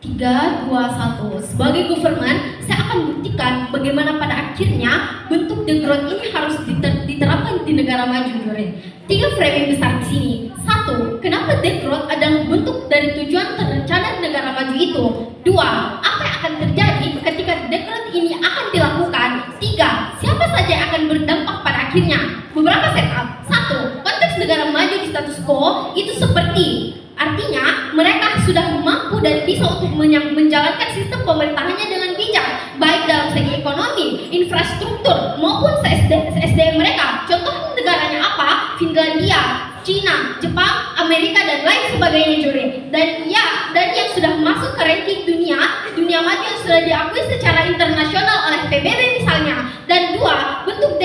3, 2, 1. Sebagai government, saya akan buktikan bagaimana pada akhirnya bentuk degrowth ini harus diterapkan di negara maju. 3 framing besar di sini. 1. Kenapa degrowth adalah bentuk dari tujuan terencana negara maju itu? 2. Apa yang akan terjadi ketika degrowth ini akan dilakukan? 3. Siapa saja yang akan berdampak pada akhirnya? Beberapa setup. 1. Konteks negara maju di status quo itu seperti, artinya mereka sudah mampu dan bisa untuk menjalankan sistem pemerintahannya dengan bijak, baik dalam segi ekonomi, infrastruktur, maupun SDM mereka. Contoh negaranya apa? Finlandia, Cina, Jepang, Amerika, dan lain sebagainya, juri. Dan yang sudah masuk ke ranking dunia maju yang sudah diakui secara internasional oleh PBB misalnya. Dan 2, bentuk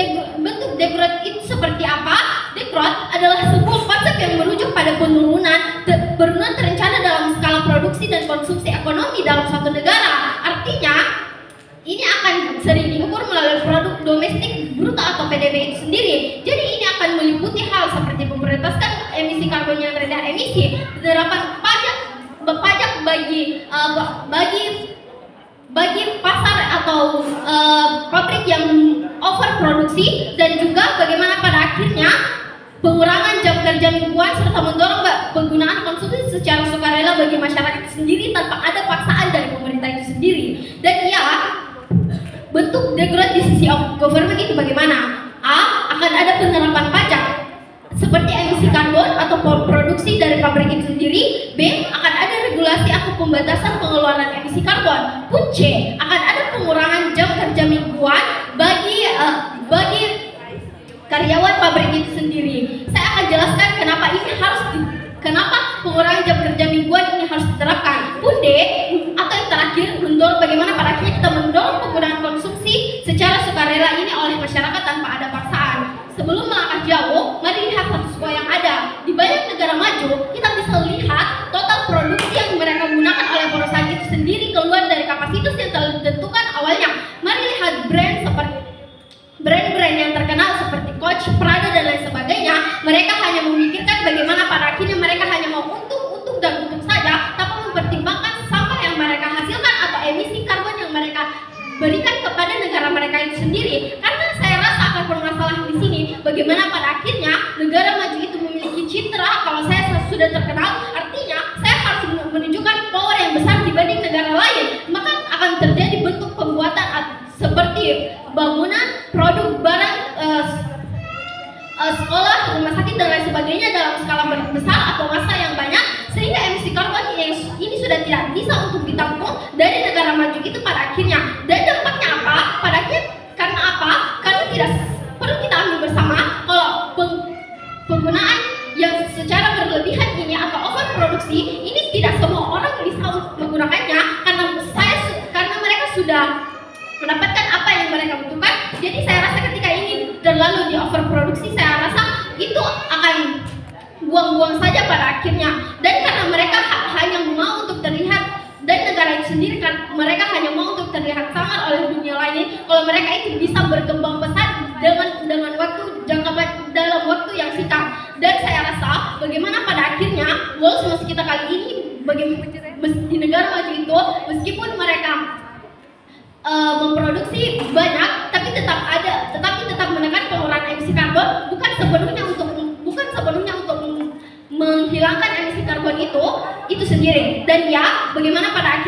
degrowth itu seperti apa? Degrowth adalah sebuah konsep yang merujuk pada penurunan terencana dalam skala produksi dan konsumsi ekonomi dalam suatu negara. Artinya, ini akan sering diukur melalui produk domestik bruto atau PDB itu sendiri. Jadi ini akan meliputi hal seperti memprioritaskan emisi karbon yang rendah emisi, penerapan pajak bagi pasar atau pabrik yang overproduksi, dan juga bagaimana pada akhirnya pengurangan jam kerja mingguan serta mendorong penggunaan konsumsi secara sukarela bagi masyarakat sendiri tanpa ada paksaan dari pemerintah itu sendiri. Dan bentuk degrowth di sisi government itu bagaimana? A. Akan ada penerapan pajak seperti emisi karbon atau produksi dari pabrik itu sendiri. B. Akan ada regulasi atau pembatasan pengeluaran emisi karbon. Pun C. Akan ada pengurangan jam kerja mingguan bagi karyawan pabrik itu sendiri. Saya akan jelaskan kenapa pengurangan jam kerja mingguan ini harus diterapkan. Pun D, atau yang terakhir, mendorong bagaimana pada akhirnya kita mendorong penggunaan konsumsi secara sukarela ini oleh masyarakat tanpa ada paksaan. Sebelum melangkah jauh, mari lihat status quo yang ada. Di banyak negara maju, kita bisa lihat total produksi yang mereka gunakan oleh perusahaan itu sendiri keluar dari kapasitas yang telah ditentukan awalnya. Mari lihat brand-brand yang terkenal seperti Coach, Prada, dan lain sebagainya. Mereka hanya memikirkan bagaimana pada akhirnya mereka hanya mau untung saja, tanpa mempertimbangkan sampah yang mereka hasilkan atau emisi karbon yang mereka berikan kepada negara mereka itu sendiri. Karena saya rasa akan permasalahan di sini bagaimana pada akhirnya negara maju itu memiliki citra kalau saya sudah terkenal, artinya saya harus menunjukkan power yang besar dibanding negara lain. Maka akan terjadi bentuk pembuatan seperti bangunan, produk, barang, sekolah, rumah sakit, dan lain sebagainya dalam skala besar atau massa yang banyak, sehingga emisi karbon ini sudah tidak bisa untuk ditampung dari negara maju itu pada akhirnya. Dan dampaknya apa? Pada akhirnya karena apa? Karena tidak perlu kita ambil bersama kalau penggunaan yang secara berlebihan ini atau overproduksi ini tidak semua orang bisa menggunakannya karena mereka sudah mendapatkan apa yang mereka butuhkan. Jadi saya rasa ketika ini terlalu di overproduksi, saya rasa itu akan buang-buang saja pada akhirnya. Dan karena mereka hanya mau untuk terlihat, dan negara itu sendiri kan mereka hanya mau untuk terlihat sangar oleh dunia lain, kalau mereka itu bisa berkembang pesat dengan dalam waktu yang singkat. Dan saya rasa bagaimana pada akhirnya World Solusi kita kali ini di negara maju itu, meskipun mereka memproduksi banyak, tapi tetap menekan pengurangan emisi karbon, bukan sepenuhnya untuk menghilangkan emisi karbon itu sendiri. Dan bagaimana pada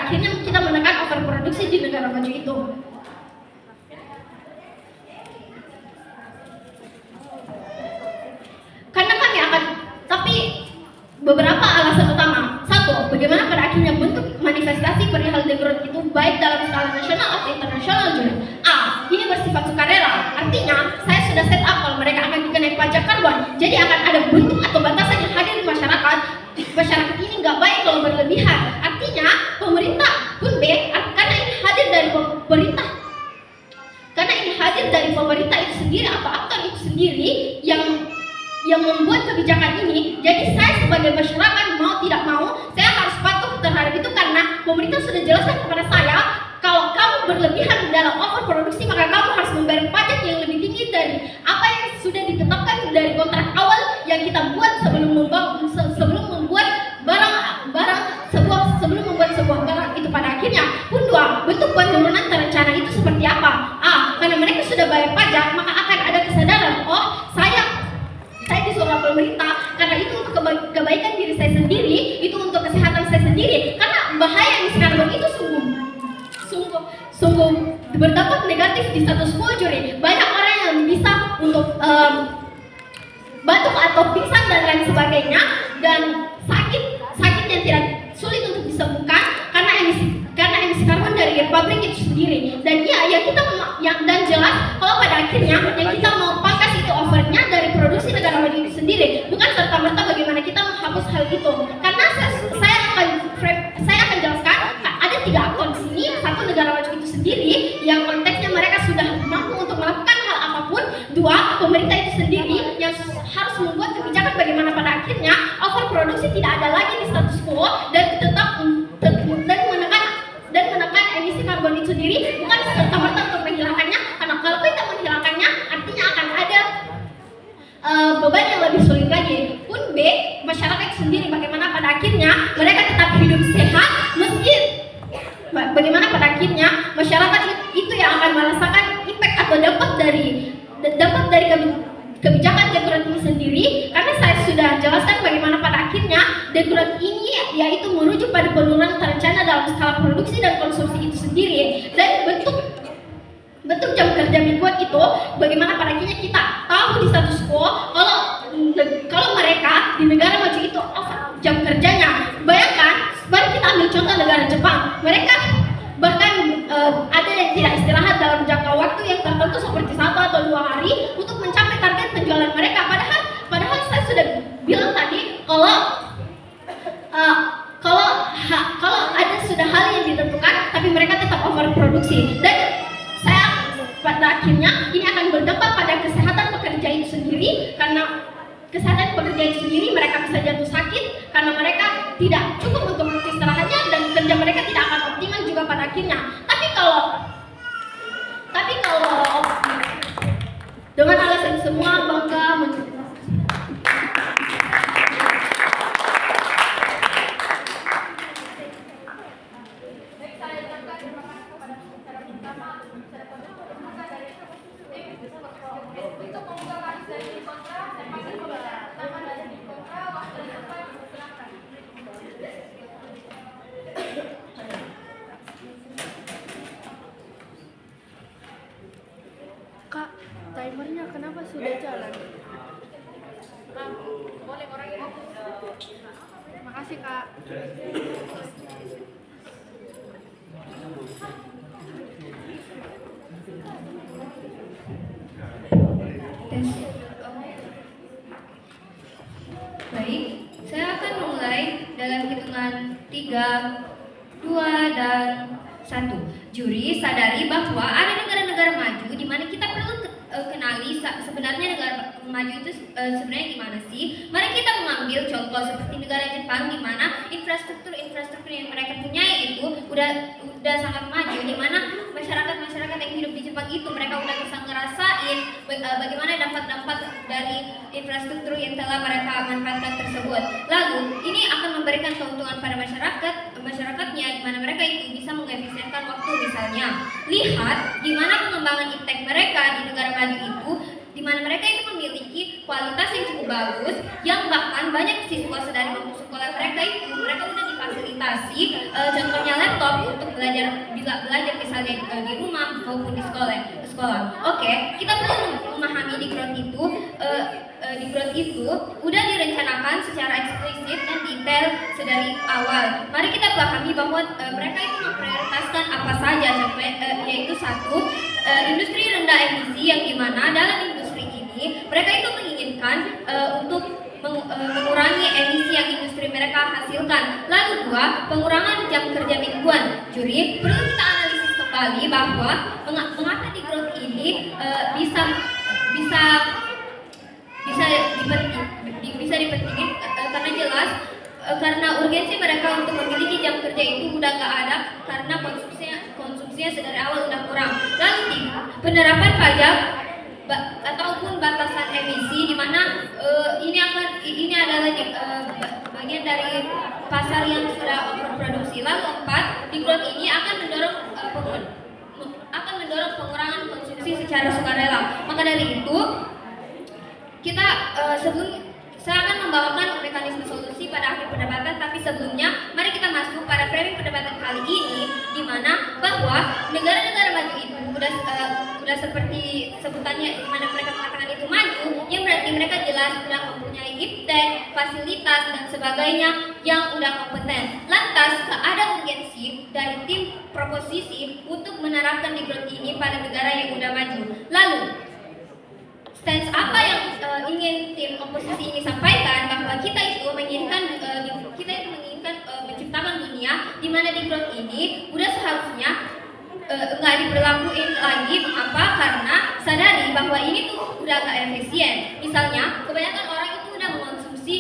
akhirnya kita menekan overproduksi di negara maju itu. Tapi beberapa alasan utama. 1. Bagaimana pada akhirnya bentuk manifestasi perihal degrowth itu baik dalam skala nasional atau internasional juga. A. Ini bersifat sukarela. Artinya, saya sudah set up kalau mereka akan dikenai pajak karbon. Jadi akan ada bentuk atau batasan yang hadir di masyarakat. Masyarakat ini nggak baik kalau berlebihan. Artinya, pemerintah pun B. Karena ini hadir dari pemerintah itu sendiri atau aktor itu sendiri yang membuat kebijakan ini. Jadi saya sebagai masyarakat mau tidak mau saya harus patuh terhadap itu, karena pemerintah sudah jelaskan kepada saya kalau kamu berlebihan dalam overproduksi maka kamu harus membayar pajak yang lebih tinggi dari apa yang sudah ditetapkan dari kontrak awal yang kita buat sebelum pemerintah, karena itu untuk kebaikan diri saya sendiri, itu untuk kesehatan saya sendiri. Karena bahaya emisi karbon itu sungguh berdampak negatif di status quo juri. Banyak orang yang bisa untuk batuk atau pingsan dan lain sebagainya, dan sakit yang tidak sulit untuk disembuhkan karena emisi karbon dari pabrik itu sendiri. Dan dan jelas kalau pada akhirnya yang kita mau pangkas itu overnya dari produksi negara maju itu sendiri, bukan serta-merta bagaimana kita menghapus hal itu. Karena saya akan jelaskan, ada 3 aktor di sini. Satu, negara maju itu sendiri yang konteksnya mereka sudah mampu untuk melakukan hal apapun. 2, pemerintah itu sendiri yang harus membuat kebijakan bagaimana pada akhirnya overproduksi tidak ada lagi di status quo dan menekan emisi karbon itu sendiri, bukan serta-merta untuk menghilangkannya. Karena kalau kita menghilangkannya, artinya akan ada beban yang lebih sulit lagi. Pun B, masyarakat sendiri bagaimana pada akhirnya mereka tetap hidup sehat meski bagaimana pada akhirnya masyarakat itu yang akan merasakan impact atau dampak dari kebijakan degrowth ini sendiri. Karena saya sudah jelaskan bagaimana pada akhirnya degrowth ini yaitu merujuk pada penurunan terencana dalam skala produksi dan konsumsi itu sendiri. Dan bentuk jam kerja mingguan itu bagaimana pada akhirnya kita tahu di status quo kalau mereka di negara maju itu jam kerjanya. Bayangkan, mari kita ambil contoh negara Jepang. Mereka bahkan ada yang tidak istirahat dalam jangka waktu yang tertentu seperti 1 atau 2 hari untuk mencapai target penjualan mereka. Padahal saya sudah bilang tadi kalau ada sudah hal yang ditentukan, tapi mereka tetap overproduksi. Dan pada akhirnya ini akan berdampak pada kesehatan pekerja itu sendiri. Karena kesehatan pekerja itu sendiri, mereka bisa jatuh sakit karena mereka tidak cukup untuk istirahatnya, dan kerja mereka tidak akan optimal juga pada akhirnya. Tapi kalau dengan alasan semua bangga Kak, timernya kenapa sudah jalan? boleh orang ini. Makasih Kak. Baik, saya akan memulai dalam hitungan 3, 2, dan 1. Juri sadari bahwa ada negara-negara maju di mana kita perlu kenali sebenarnya negara maju itu sebenarnya gimana sih. Mari kita mengambil contoh seperti negara Jepang, di mana infrastruktur yang mereka punyai itu udah sangat maju, di mana masyarakat yang hidup di Jepang itu mereka udah bisa ngerasain bagaimana dampak-dampak dari infrastruktur yang telah mereka manfaatkan tersebut. Lalu ini akan memberikan keuntungan pada masyarakatnya, di mana mereka itu bisa mengefisienkan waktu. Misalnya lihat gimana pengembangan iptek mereka di negara maju itu, di mana mereka itu memiliki kualitas yang cukup bagus, yang bahkan banyak siswa sedari bangku sekolah mereka udah difasilitasi contohnya laptop untuk bisa belajar misalnya di rumah maupun di sekolah. Oke, kita perlu memahami di growth itu udah direncanakan secara eksplisit dan detail sedari awal. Mari kita pahami bahwa mereka itu memprioritaskan apa saja, yaitu 1, industri rendah emisi, yang dimana dalam industri ini mereka itu menginginkan untuk mengurangi emisi yang industri mereka hasilkan. Lalu 2, pengurangan jam kerja mingguan. Juri, perlu kita analisis kembali bahwa mengapa di growth ini bisa dipentingin, karena jelas karena urgensi mereka untuk memiliki jam kerja itu udah gak ada, karena konsumsinya sedari awal udah kurang. Lalu 3, penerapan pajak ataupun batasan emisi, di mana ini adalah bagian dari pasar yang sudah overproduksi. Lalu 4, di growth ini akan mendorong pengurangan konsumsi secara sukarela. Maka dari itu kita saya akan membawakan mekanisme solusi pada akhir perdebatan, tapi sebelumnya mari kita masuk pada framing perdebatan kali ini, di mana bahwa negara-negara maju itu udah seperti sebutannya, di mana mereka mengatakan itu maju, yang berarti mereka jelas sudah mempunyai iptek, fasilitas dan sebagainya yang udah kompeten. Lantas ada urgensi dari tim proposisi untuk menerapkan degrowth ini pada negara yang udah maju. Lalu stance apa yang ingin tim oposisi ini sampaikan, bahwa kita itu menginginkan menciptakan dunia di mana degrowth ini udah seharusnya nggak diberlakuin lagi. Mengapa? Karena sadari bahwa ini tuh udah gak efisien. Misalnya kebanyakan orang itu udah mengonsumsi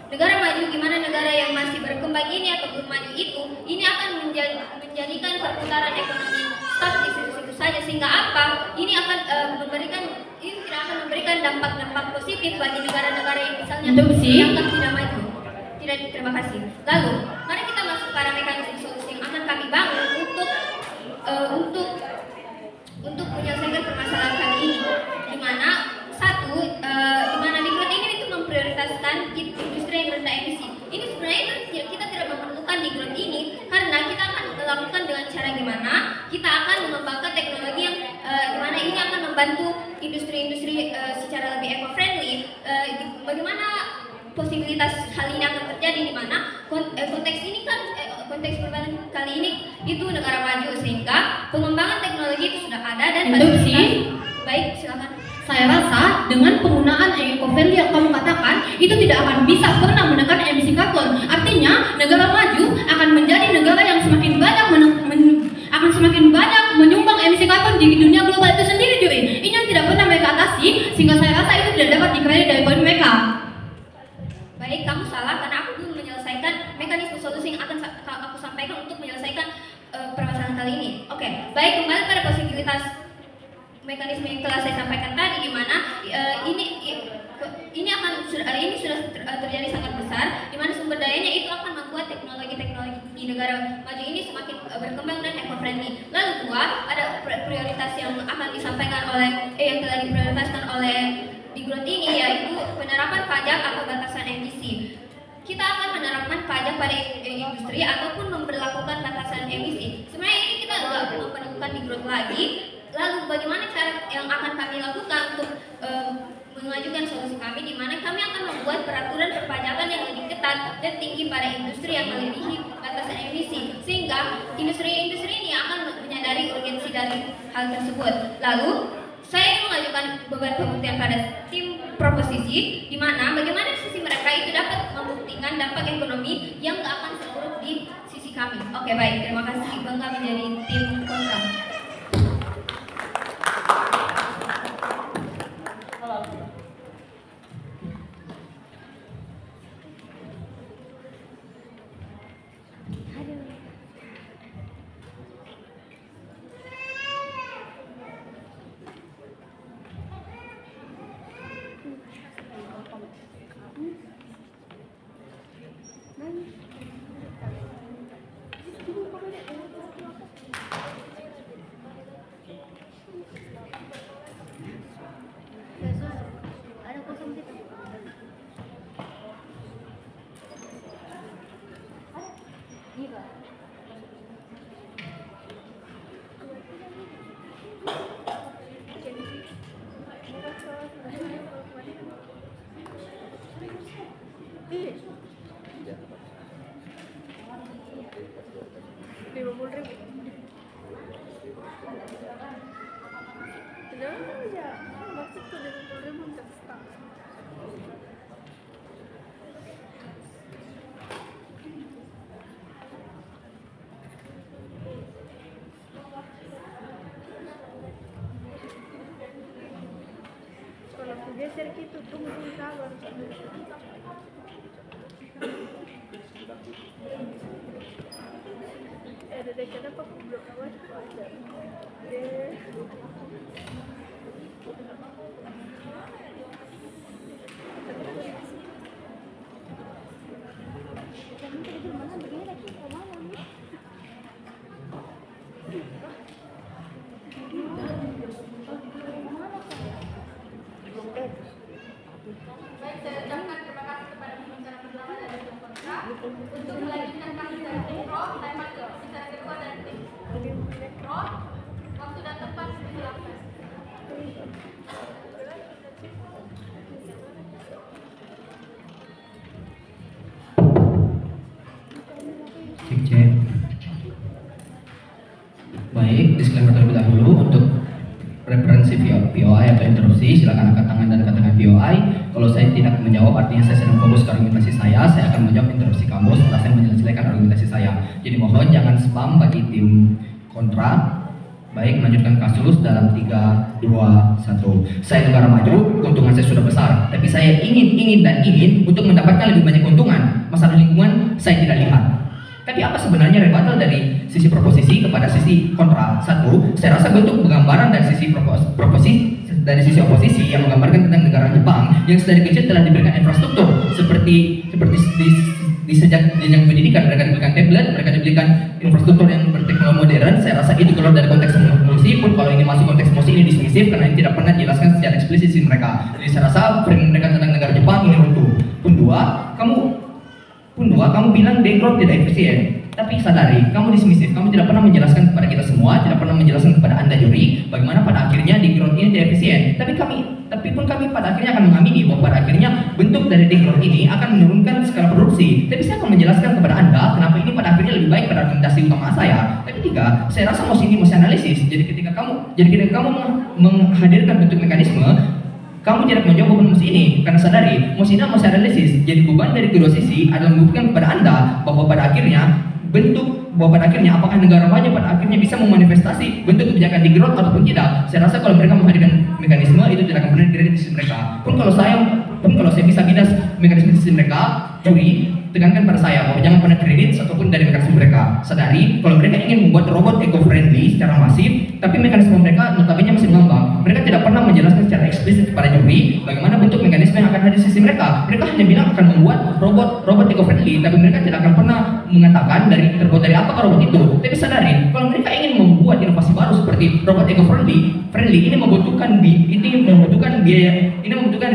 negara maju, gimana negara yang masih berkembang ini atau belum maju itu, ini akan menjadikan perputaran ekonomi stop di situ-situ saja, sehingga apa? Ini akan tidak akan memberikan dampak-dampak positif bagi negara-negara yang misalnya dianggap tidak maju. Terima kasih. Lalu, mari kita masuk pada mekanisme solusi yang akan kami bangun untuk menyelesaikan permasalahan kali ini. Di mana degrowth ini itu memprioritaskan industri yang rendah emisi. Ini sebenarnya kita tidak memerlukan degrowth ini, karena kita akan melakukan dengan cara gimana? Kita akan mengembangkan teknologi yang dimana ini akan membantu industri-industri secara lebih eco-friendly. Bagaimana posibilitas hal ini akan terjadi, di mana konteks ini kan konteks perdebatan kali ini itu negara maju, sehingga pengembangan teknologi itu sudah ada dan baik, silakan. Saya rasa dengan penggunaan eco-friendly yang kamu katakan itu tidak akan bisa pernah menekan emisi karbon. Artinya negara maju akan menjadi negara yang semakin banyak menyumbang emisi karbon di dunia global itu sendiri, cuy. Ini yang tidak pernah mereka atasi, sehingga saya rasa itu tidak dapat dikredit dari poin mereka. Baik, kamu salah karena aku belum menyelesaikan mekanisme solusi yang akan aku sampaikan untuk menyelesaikan permasalahan kali ini. Oke, baik, kembali pada posibilitas mekanisme yang telah saya sampaikan tadi, di mana ini sudah terjadi sangat besar, di mana sumber dayanya itu akan membuat teknologi-teknologi di negara maju ini semakin berkembang dan eco-friendly. Lalu dua, ada prioritas yang akan disampaikan yang telah diprioritaskan oleh degrowth ini, yaitu penerapan pajak atau batasan emisi. Kita akan menerapkan pajak pada industri ataupun memberlakukan batasan emisi. Sebenarnya ini kita nggak menemukan degrowth lagi. Lalu bagaimana cara yang akan kami lakukan untuk mengajukan solusi kami, di mana kami akan membuat peraturan perpajakan yang lebih ketat dan tinggi pada industri yang melebihi batasan emisi, sehingga industri-industri ini akan menyadari urgensi dari hal tersebut. Lalu saya ingin mengajukan beban pembuktian pada tim proposisi, di mana bagaimana sisi mereka itu dapat membuktikan dampak ekonomi yang gak akan seluruh di sisi kami. Oke, baik, terima kasih. Bangga menjadi tim kontra. Geser gitu, tunggu sabar. Dekat apa blok kawan ada. POI atau interupsi, silakan angkat tangan dan katakan POI. Kalau saya tidak menjawab, artinya saya sedang fokus ke argumentasi saya akan menjawab interupsi kamu setelah saya menyelesaikan argumentasi saya. Jadi mohon jangan spam bagi tim kontra. Baik, melanjutkan kasus dalam 3, 2, 1. Saya negara maju, keuntungan saya sudah besar, tapi saya ingin untuk mendapatkan lebih banyak keuntungan. Masalah lingkungan saya tidak lihat. Tapi apa sebenarnya rebuttal dari sisi proposisi kepada sisi kontra? Satu, saya rasa bentuk penggambaran dari sisi dari sisi oposisi yang menggambarkan tentang negara Jepang yang sedari kecil telah diberikan infrastruktur seperti di sejak jenjang pendidikan mereka diberikan tablet, mereka diberikan infrastruktur yang berteknologi modern. Saya rasa itu keluar dari konteks emosi pun kalau ini masuk konteks emosi ini dismisif karena ini tidak pernah dijelaskan secara eksplisit sih mereka. Jadi saya rasa frame mereka tentang negara Jepang ini runtuh. Pun dua, kamu bilang background tidak efisien. Tapi sadari, kamu dismisif, kamu tidak pernah menjelaskan kepada kita semua, tidak pernah menjelaskan kepada Anda juri, bagaimana pada akhirnya background ini tidak efisien. Tapi pun kami pada akhirnya akan mengamini bahwa pada akhirnya bentuk dari background ini akan menurunkan skala produksi. Tapi saya akan menjelaskan kepada Anda kenapa ini pada akhirnya lebih baik pada argumentasi utama saya. Tapi tiga, saya rasa ini mesti analisis. Jadi ketika kamu menghadirkan bentuk mekanisme, kamu tidak menjawab beban musi ini karena sadari musi ini mesti analisis. Jadi beban dari kedua sisi adalah membuktikan kepada Anda bahwa pada akhirnya apakah negara maju pada akhirnya bisa memanifestasi bentuk kebijakan di growth ataupun tidak. Saya rasa kalau mereka menghadirkan mekanisme itu tidak akan benar kredit di sisi mereka. Pun kalau saya bisa bidas mekanisme di sisi mereka, juri tekankan pada saya bahwa jangan pernah kredit ataupun dari mekanisme mereka. Sadari kalau mereka ingin membuat robot eco-friendly secara masif, tapi mekanisme mereka notabene masih mengambang. Mereka tidak pernah menjelaskan secara eksplisit kepada juri bagaimana bentuk mekanisme yang akan hadir di sisi mereka. Mereka hanya bilang akan membuat robot eco-friendly, tapi mereka tidak akan pernah mengatakan terbuat dari apa robot itu. Tapi sadari kalau mereka ingin membuat inovasi baru seperti robot eco-friendly, ini membutuhkan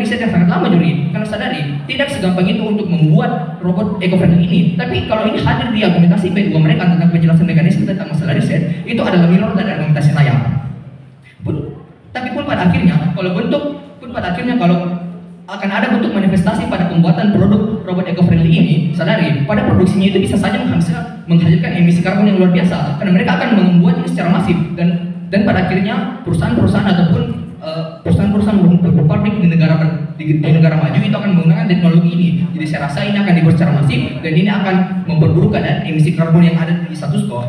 riset yang sangat lama juri. Karena sadari tidak segampang itu untuk membuat robot eco-friendly ini. Tapi kalau ini hadir di argumentasi B2 mereka tentang penjelasan mekanisme tentang masalah riset, itu adalah mirror dari argumentasi saya. Tapi pada akhirnya kalau akan ada bentuk manifestasi pada pembuatan produk robot eco-friendly ini, sadari pada produksinya itu bisa saja menghasilkan emisi karbon yang luar biasa karena mereka akan membuat ini secara masif dan pada akhirnya perusahaan-perusahaan ataupun perusahaan-perusahaan pabrik di negara maju itu akan menggunakan teknologi ini. Jadi saya rasa ini akan dibuat secara masif dan ini akan memperburuk keadaan emisi karbon yang ada di status quo.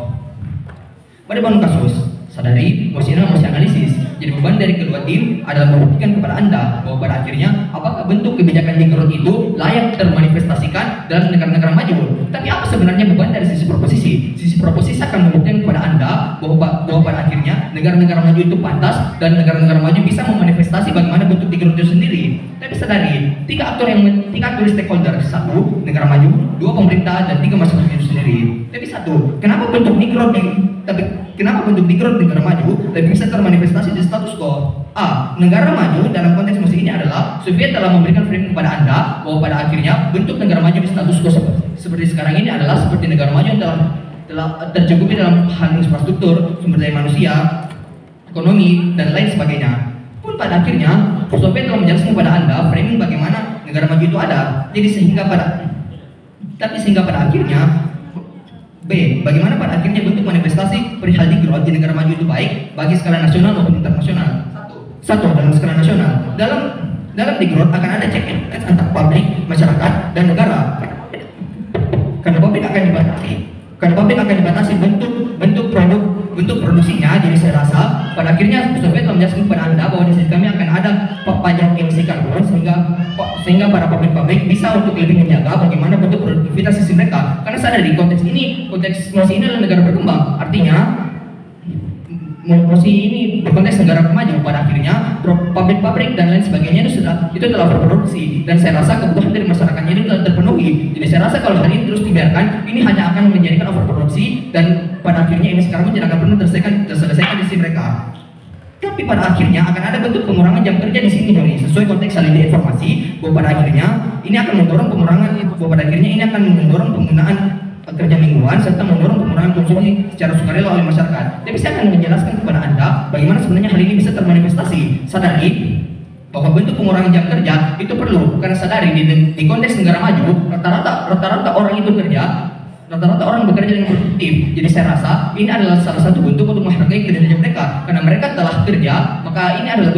Pada bangun kasus, sadari mesti analisis. Jadi beban dari kedua tim adalah membuktikan kepada Anda bahwa pada akhirnya apakah bentuk kebijakan di growth itu layak termanifestasikan dalam negara-negara maju. Tapi apa sebenarnya beban dari sisi proposisi? Sisi proposisi akan membuktikan kepada Anda bahwa pada akhirnya negara-negara maju itu pantas dan negara-negara maju bisa memanifestasi bagaimana bentuk di growth itu sendiri. Tapi sadari, tiga aktor stakeholder, satu negara maju, dua pemerintah, dan tiga masyarakat itu sendiri. Tapi kenapa bentuk di growth negara maju lebih bisa termanifestasi di status quo? A. Negara maju dalam konteks musim ini adalah Soviet telah memberikan frame kepada Anda bahwa pada akhirnya bentuk negara maju di status quo seperti sekarang ini adalah seperti negara maju yang telah tercukupi dalam hal infrastruktur, sumber daya manusia, ekonomi, dan lain sebagainya. Pun pada akhirnya Soviet telah menjelaskan kepada Anda framing bagaimana negara maju itu ada. Jadi sehingga pada akhirnya B. Bagaimana pada akhirnya bentuk manifestasi perihal di growth di negara maju itu baik bagi skala nasional maupun internasional. Satu dalam skala nasional, dalam di growth akan ada check and balance antar publik, masyarakat, dan negara. Karena publik akan dibatasi bentuk produksinya. Jadi saya rasa pada akhirnya Soviet telah menjelaskan kepada Anda bahwa di sisi kami akan ada pajak emisi karbon sehingga para pabrik bisa untuk lebih menjaga bagaimana bentuk produktivitas sisi mereka. Karena sadar di konteks masih ini adalah negara berkembang, artinya masih ini berkonteks negara maju. Pada akhirnya pabrik-pabrik dan lain sebagainya itu telah berproduksi dan saya rasa kebutuhan dari masyarakatnya itu telah terpenuhi. Jadi saya rasa kalau hal ini terus dibiarkan, ini hanya akan menjadikan overproduksi dan pada akhirnya emisi karbon tidak akan pernah terselesaikan di sisi mereka. Tapi pada akhirnya akan ada bentuk pengurangan jam kerja di sini dari sesuai konteks salin informasi bahwa pada akhirnya ini akan mendorong penggunaan kerja mingguan serta mendorong pengurangan konsumsi secara sukarela oleh masyarakat. Tapi saya akan menjelaskan kepada Anda bagaimana sebenarnya hal ini bisa termanifestasi. Sadari bahwa bentuk pengurangan jam kerja itu perlu karena sadari di konteks negara maju rata-rata orang itu kerja rata-rata orang bekerja dengan produktif. Jadi saya rasa ini adalah salah satu bentuk untuk menghargai kinerja mereka, karena mereka telah kerja, maka ini adalah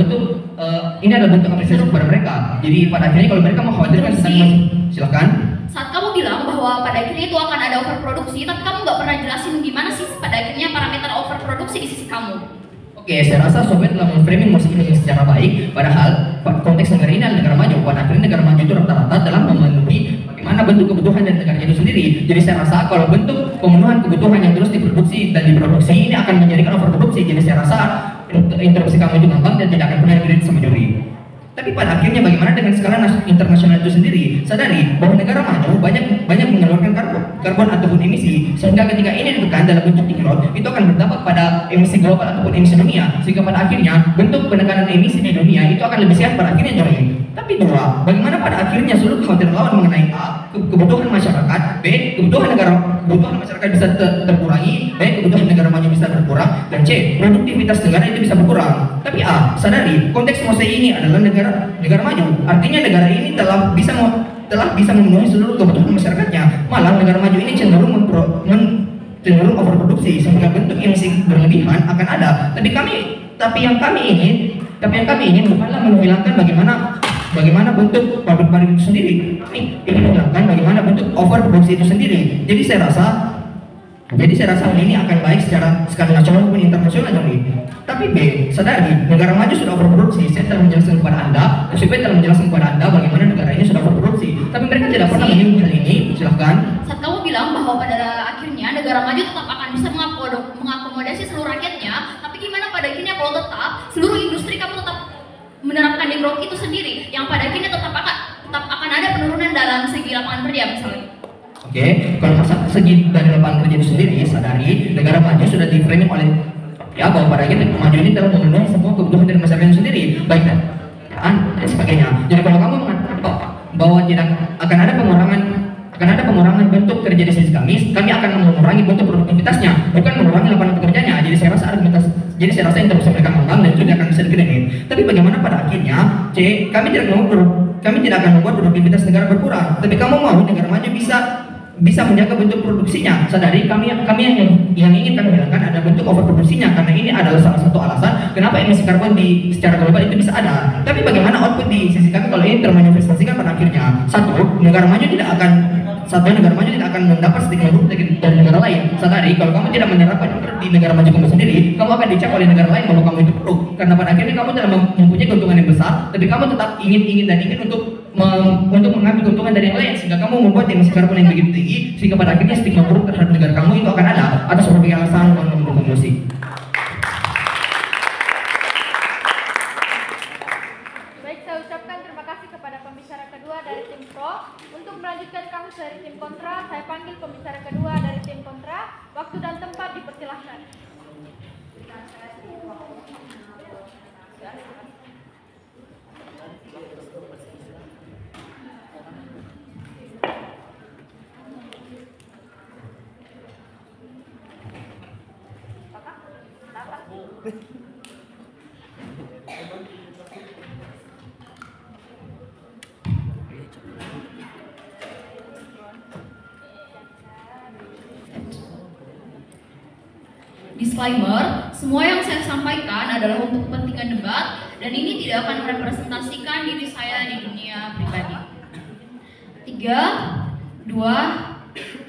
bentuk apresiasi kepada mereka. Jadi pada akhirnya kalau mereka mengkhawatirkan tentang silakan. Saat kamu bilang bahwa pada akhirnya itu akan ada overproduksi, tapi kamu nggak pernah jelasin gimana sih pada akhirnya parameter overproduksi di sisi kamu. Oke, saya rasa Soviet telah memframing musik ini secara baik, padahal konteks negara ini adalah negara maju. Pada akhirnya negara maju itu rata-rata dalam memenuhi bagaimana bentuk kebutuhan dari negara itu sendiri. Jadi saya rasa kalau bentuk pemenuhan kebutuhan yang terus diproduksi dan diproduksi ini akan menjadikan overproduksi. Jadi saya rasa interupsi kamu itu gampang dan tidak akan pernah dikritik sama juri. Tapi pada akhirnya bagaimana dengan skala internasional itu sendiri? Sadari bahwa negara maju banyak mengeluarkan karbon ataupun emisi, sehingga ketika ini ditekan dalam bentuk degrowth, itu akan berdampak pada emisi global ataupun emisi dunia, sehingga pada akhirnya bentuk penekanan emisi di dunia itu akan lebih sehat pada akhirnya Joy. Tapi dua, bagaimana pada akhirnya seluruh kekhawatiran lawan mengenai A, kebutuhan masyarakat, B, kebutuhan masyarakat bisa terkurangi, B, kebutuhan negara maju bisa berkurang, dan C, produktivitas negara itu bisa berkurang. Tapi A, sadari konteks Mosei ini adalah negara maju, artinya negara ini telah bisa memenuhi seluruh kebutuhan masyarakatnya. Malah negara maju ini cenderung overproduksi, sehingga bentuk emisi berlebihan akan ada. Tapi yang kami ingin bukanlah menghilangkan bagaimana bentuk pabrik-pabrik itu sendiri. Kami ingin menghilangkan bagaimana bentuk overproduksi itu sendiri. Jadi saya rasa ini akan baik secara skala nasional maupun internasional, Johnny. Tapi B, sadari negara maju sudah overproduksi. Saya telah menjelaskan kepada Anda, SUP telah menjelaskan kepada Anda bagaimana negara ini sudah overproduksi. Tapi mereka tidak pernah menyinggung hal ini. Silahkan. Saat kamu bilang bahwa pada akhirnya negara maju tetap akan bisa mengakomodasi seluruh rakyatnya, tapi gimana pada akhirnya kalau tetap seluruh industri kamu tetap menerapkan degrowth itu sendiri, yang pada akhirnya tetap akan ada penurunan dalam segi lapangan kerja misalnya. Oke, kalau masalah segi dari lapangan kerja itu sendiri, sadari negara maju sudah di-framing oleh bahwa pada akhirnya maju ini telah memenuhi semua kebutuhan dari masyarakat itu sendiri, baik dan sebagainya. Jadi kalau kamu mengatakan bahwa tidak akan ada pengurangan bentuk kerja di sisi kami akan mengurangi bentuk produktivitasnya, bukan mengurangi lapangan pekerjaannya. Jadi saya rasa yang terus mereka ngomong dan itu tidak akan bisa dikritik. Tapi bagaimana pada akhirnya C, kami tidak akan membuat produktivitas negara berkurang, tapi kamu mau negara maju bisa menjaga bentuk produksinya. Sadari kami yang ingin kami hilangkan ada bentuk overproduksinya, karena ini adalah salah satu alasan kenapa emisi karbon secara global itu bisa ada. Tapi bagaimana output di sisi kami kalau ini termanifestasikan pada akhirnya? Negara maju tidak akan mendapat stigma buruk dari negara lain. Sadari kalau kamu tidak menerapkan di negara maju kamu sendiri, kamu akan dicap oleh negara lain bahwa kamu itu buruk, karena pada akhirnya kamu telah mempunyai keuntungan yang besar, tapi kamu tetap ingin untuk mengambil keuntungan dari yang lain, sehingga kamu membuat emisi karbon yang begitu tinggi, sehingga pada akhirnya stigma buruk terhadap negara kamu itu akan ada atas berbagai alasan mendukung musik. Baik, saya ucapkan terima kasih kepada pembicara kedua dari tim pro. Untuk melanjutkan kamus dari tim kontra, saya panggil pembicara kedua dari tim kontra. Waktu dan tempat dipersilahkan. Disclaimer, semua yang saya sampaikan adalah untuk kepentingan debat dan ini tidak akan merepresentasikan diri saya di dunia pribadi. 3, 2,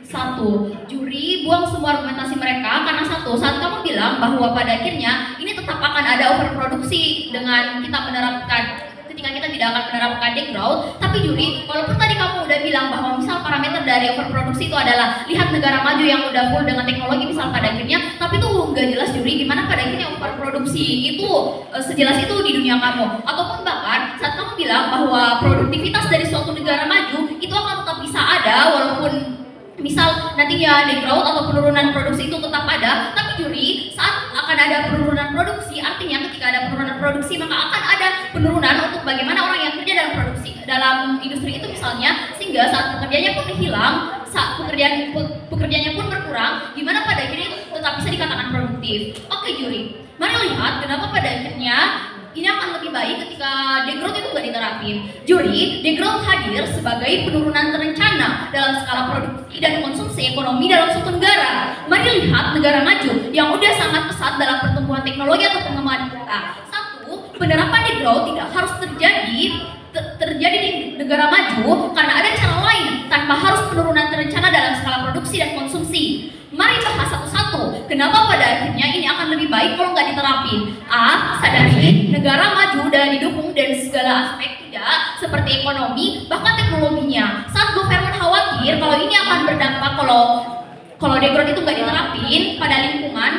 1. Juri buang semua argumentasi mereka karena satu, saat kamu bilang bahwa pada akhirnya ini tetap akan ada overproduksi dengan ketika kita tidak akan menerapkan degrowth. Tapi juri, walaupun tadi kamu udah bilang bahwa misal parameter dari overproduksi itu adalah lihat negara maju yang udah full dengan teknologi misal pada akhirnya, tapi itu nggak jelas juri gimana pada akhirnya overproduksi itu sejelas itu di dunia kamu. Ataupun bahkan saat kamu bilang bahwa produktivitas dari suatu negara maju itu akan tetap bisa ada walaupun misal nantinya degrowth atau penurunan produksi itu tetap ada, tapi juri saat akan ada penurunan produksi, artinya ketika ada penurunan produksi maka akan ada penurunan untuk bagaimana orang yang kerja dalam produksi dalam industri itu misalnya, sehingga saat pekerjaannya pun hilang, saat pekerjaannya pun berkurang, gimana pada akhirnya itu tetap bisa dikatakan produktif. Oke juri, mari lihat kenapa pada akhirnya ini akan lebih baik ketika degrowth itu nggak diterapin. Juri, degrowth hadir sebagai penurunan terencana dalam skala produksi dan konsumsi ekonomi dalam suatu negara. Mari lihat negara maju yang udah sangat pesat dalam pertumbuhan teknologi atau pengembangan data. Satu, penerapan degrowth tidak harus terjadi di negara maju karena ada cara lain tanpa harus penurunan terencana dalam skala produksi dan konsumsi. Mari bahas satu-satu. Kenapa pada akhirnya ini akan lebih baik kalau nggak diterapin? A. Sadari negara maju dan didukung dan segala aspek tidak seperti ekonomi bahkan teknologinya. Saat government khawatir kalau ini akan berdampak kalau degrowth itu nggak diterapin pada lingkungan,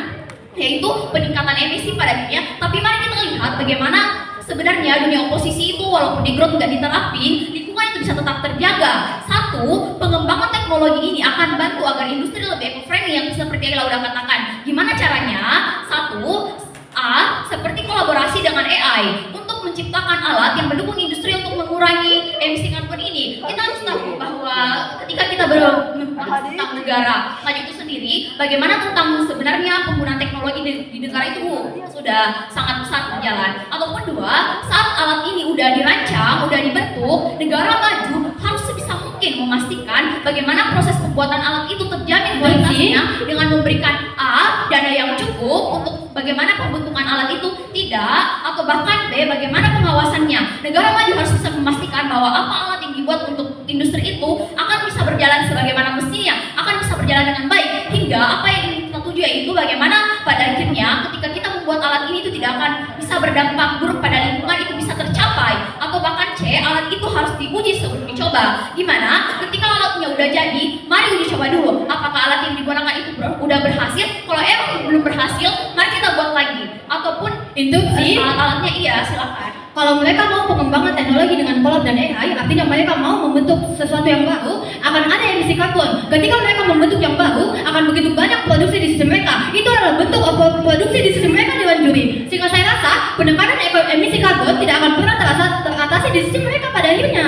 yaitu peningkatan emisi pada akhirnya. Tapi mari kita lihat bagaimana sebenarnya dunia oposisi itu walaupun degrowth nggak diterapin, lingkungan itu bisa tetap terjaga. Satu, pengembangan teknologi ini akan bantu agar industri lebih eco-friendly yang seperti yang udah katakan. Gimana caranya? Satu, A, seperti kolaborasi dengan AI untuk menciptakan alat yang mendukung industri untuk mengurangi emisi karbon ini. Kita harus tahu bahwa ketika kita membahas tentang negara maju itu sendiri, bagaimana tentang sebenarnya penggunaan teknologi di negara itu sudah sangat besar berjalan. Ataupun dua, saat alat ini udah dirancang, udah dibentuk, negara maju harus sebisa mungkin memastikan bagaimana proses pembuatan alat itu terjamin kualitasnya dengan memberikan A, dana yang cukup untuk bagaimana pembentukan alat itu tidak, atau bahkan B, bagaimana pengawasannya. Negara maju harus bisa memastikan bahwa apa alat yang dibuat untuk industri itu akan bisa berjalan sebagaimana mestinya, akan bisa berjalan dengan baik, hingga apa yang ingin kita tuju yaitu bagaimana pada akhirnya ketika kita membuat alat ini itu tidak akan bisa berdampak buruk pada lingkungan, itu bisa tercapai. Atau bahkan C, alat itu harus diuji sebelum dicoba. Gimana? Ketika alatnya udah jadi, mari uji coba dulu apakah alat yang digunakan itu udah berhasil. Kalau emang belum berhasil, mari kita buat lagi. Ataupun induksi alat-alatnya, iya silakan. Kalau mereka mau pengembangan teknologi dengan kolab dan AI, artinya mereka mau membentuk sesuatu yang baru, akan ada emisi karbon. Ketika mereka membentuk yang baru, akan begitu banyak produksi di sistem mereka. Itu adalah bentuk produksi di sistem mereka, Dewan Juri. Sehingga saya rasa penekanan emisi karbon tidak akan pernah teratasi di sistem mereka pada akhirnya.